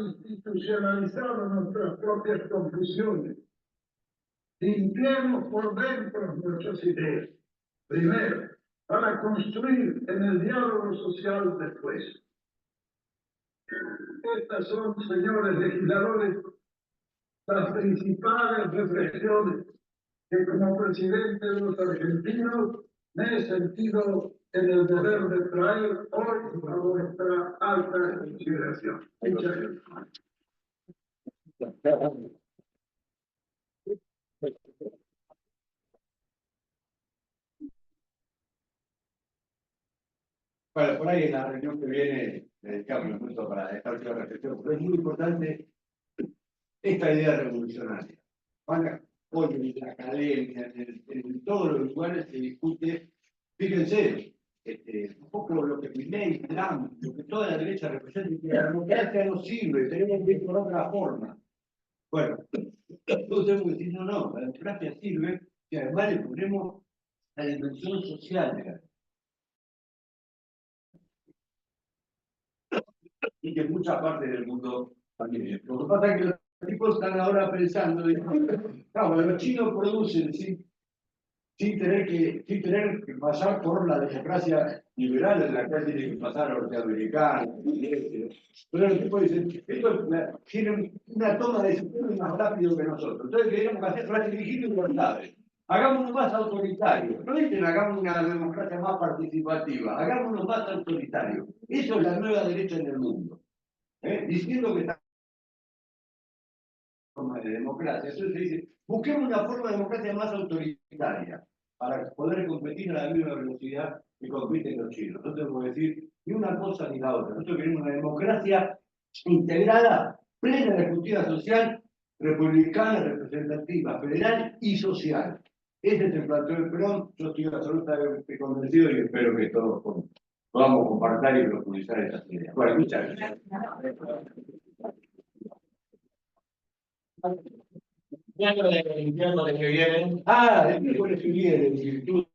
[SPEAKER 3] institucionalizado nuestras propias confusiones. Limpiemos por dentro nuestras ideas. Primero, para construir en el diálogo social después. Estas son, señores legisladores, las principales reflexiones que como presidente de los argentinos me he sentido en el deber de traer hoy a vuestra alta consideración. Muchas gracias.
[SPEAKER 1] Bueno, por ahí en la reunión que viene dedicamos un momento para dejar la reflexión, pero es muy importante esta idea revolucionaria. Hoy en la academia, en todos los lugares se discute, fíjense, un poco lo que Milei, Trump, lo que toda la derecha representa, que la democracia no sirve, tenemos que ir por otra forma. Bueno, nosotros tenemos que decir, no, la democracia sirve, y además le ponemos la dimensión social de la y que en muchas partes del mundo también. Lo que pasa es que los tipos están ahora pensando, claro, los chinos producen, ¿sí? sin tener que pasar por la democracia liberal en la que tiene que pasar a norteamericana. Pero los tipos dicen, tienen una toma de decisiones más rápido que nosotros. Entonces tenemos que hacer restringir libertades. Hagámonos más autoritarios. No dicen hagamos una democracia más participativa, hagámonos más autoritarios. Eso es la nueva derecha en el mundo. Diciendo que está forma de democracia. Entonces se dice, busquemos una forma de democracia más autoritaria para poder competir a la misma velocidad que compiten los chinos. No tengo que decir ni una cosa ni la otra. Nosotros queremos una democracia integrada, plena de justicia social, republicana, representativa, federal y social. Ese es el planteo del Perón. Yo estoy absolutamente convencido y espero que todos podamos compartir y profundizar esas ideas. Bueno, muchas gracias.
[SPEAKER 2] Miércoles que viene.
[SPEAKER 1] El miércoles que viene, en virtud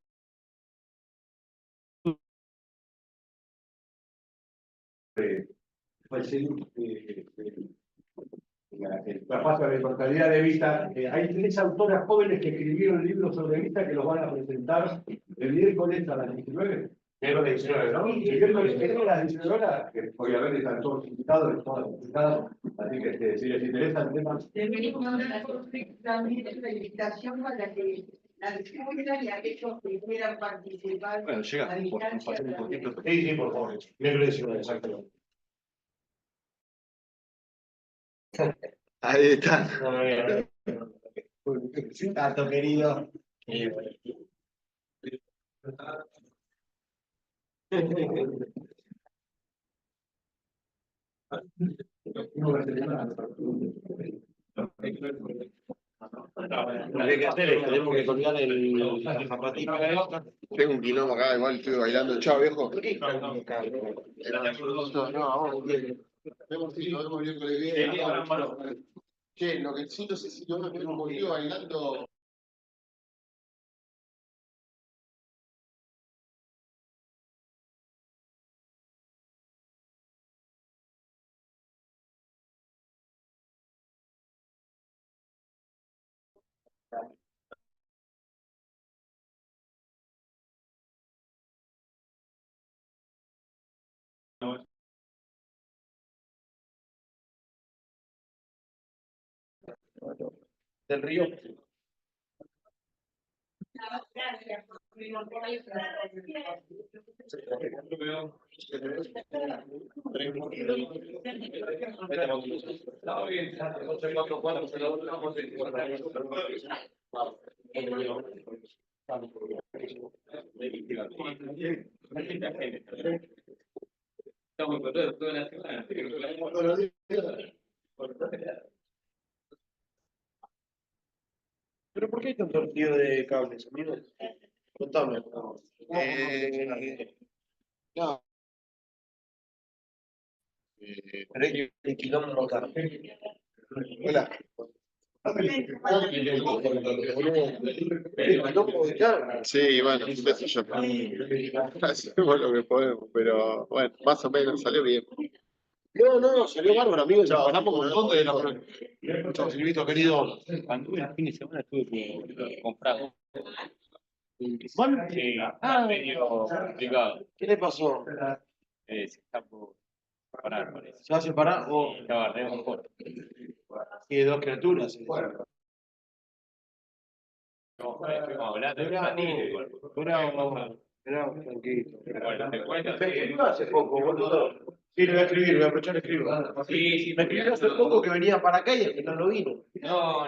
[SPEAKER 1] la falta de mortalidad de Evita, hay 3 autoras jóvenes que escribieron libros sobre Evita que los van a presentar el miércoles a las 19. Miércoles 19, ¿no? El miércoles a las 19 horas, que obviamente están todos invitados, todas invitadas, así que si les interesa el tema.
[SPEAKER 9] Deberíamos mandar también la invitación para que la escuela y aquellos que quieran participar.
[SPEAKER 2] Bueno, llega,
[SPEAKER 9] a distancia.
[SPEAKER 2] un poquito. Sí, por favor. Miércoles 19, exactamente.
[SPEAKER 6] Ahí está.
[SPEAKER 2] Tato, querido. Lo que hay que hacer es tenemos que colgar la zapatita de otra.
[SPEAKER 6] Tengo un quilombo acá, igual estoy bailando. Chao, viejo. Vemos miércoles bien. Che, lo que sí no sé si yo me veo un poquito bailando.
[SPEAKER 2] Del río.
[SPEAKER 8] Gracias.
[SPEAKER 10] Estamos con toda la semana.
[SPEAKER 2] ¿Pero por qué hay tanto lío de cables, amigos? Contame.
[SPEAKER 6] No.
[SPEAKER 2] Pero hay que el quilombo acá.
[SPEAKER 6] Hola. Sí, bueno, qué sé yo. Hacemos lo que podemos, pero bueno, más o menos salió bien.
[SPEAKER 2] No, salió bárbaro, amigos. Hablamos un montón de la. Chao, Silvito, querido.
[SPEAKER 10] Anduve el fin de semana, estuve comprado.
[SPEAKER 2] ¿Mal?
[SPEAKER 10] Sí, medio complicado.
[SPEAKER 2] ¿Qué le pasó?
[SPEAKER 10] Se está por separar, parece.
[SPEAKER 2] ¿Se va a separar o
[SPEAKER 10] Estaba re un poco.
[SPEAKER 2] tiene 2 criaturas?
[SPEAKER 10] Estuvimos hablando de infantil.
[SPEAKER 2] Bravo, tranquilo.
[SPEAKER 10] Bueno, te cuento.
[SPEAKER 2] Me escribió hace poco, boludo. Sí, le voy a escribir, voy a aprovechar y escribo.
[SPEAKER 10] Sí,
[SPEAKER 2] Me escribió hace poco que venía para acá y al final no vino.
[SPEAKER 10] No,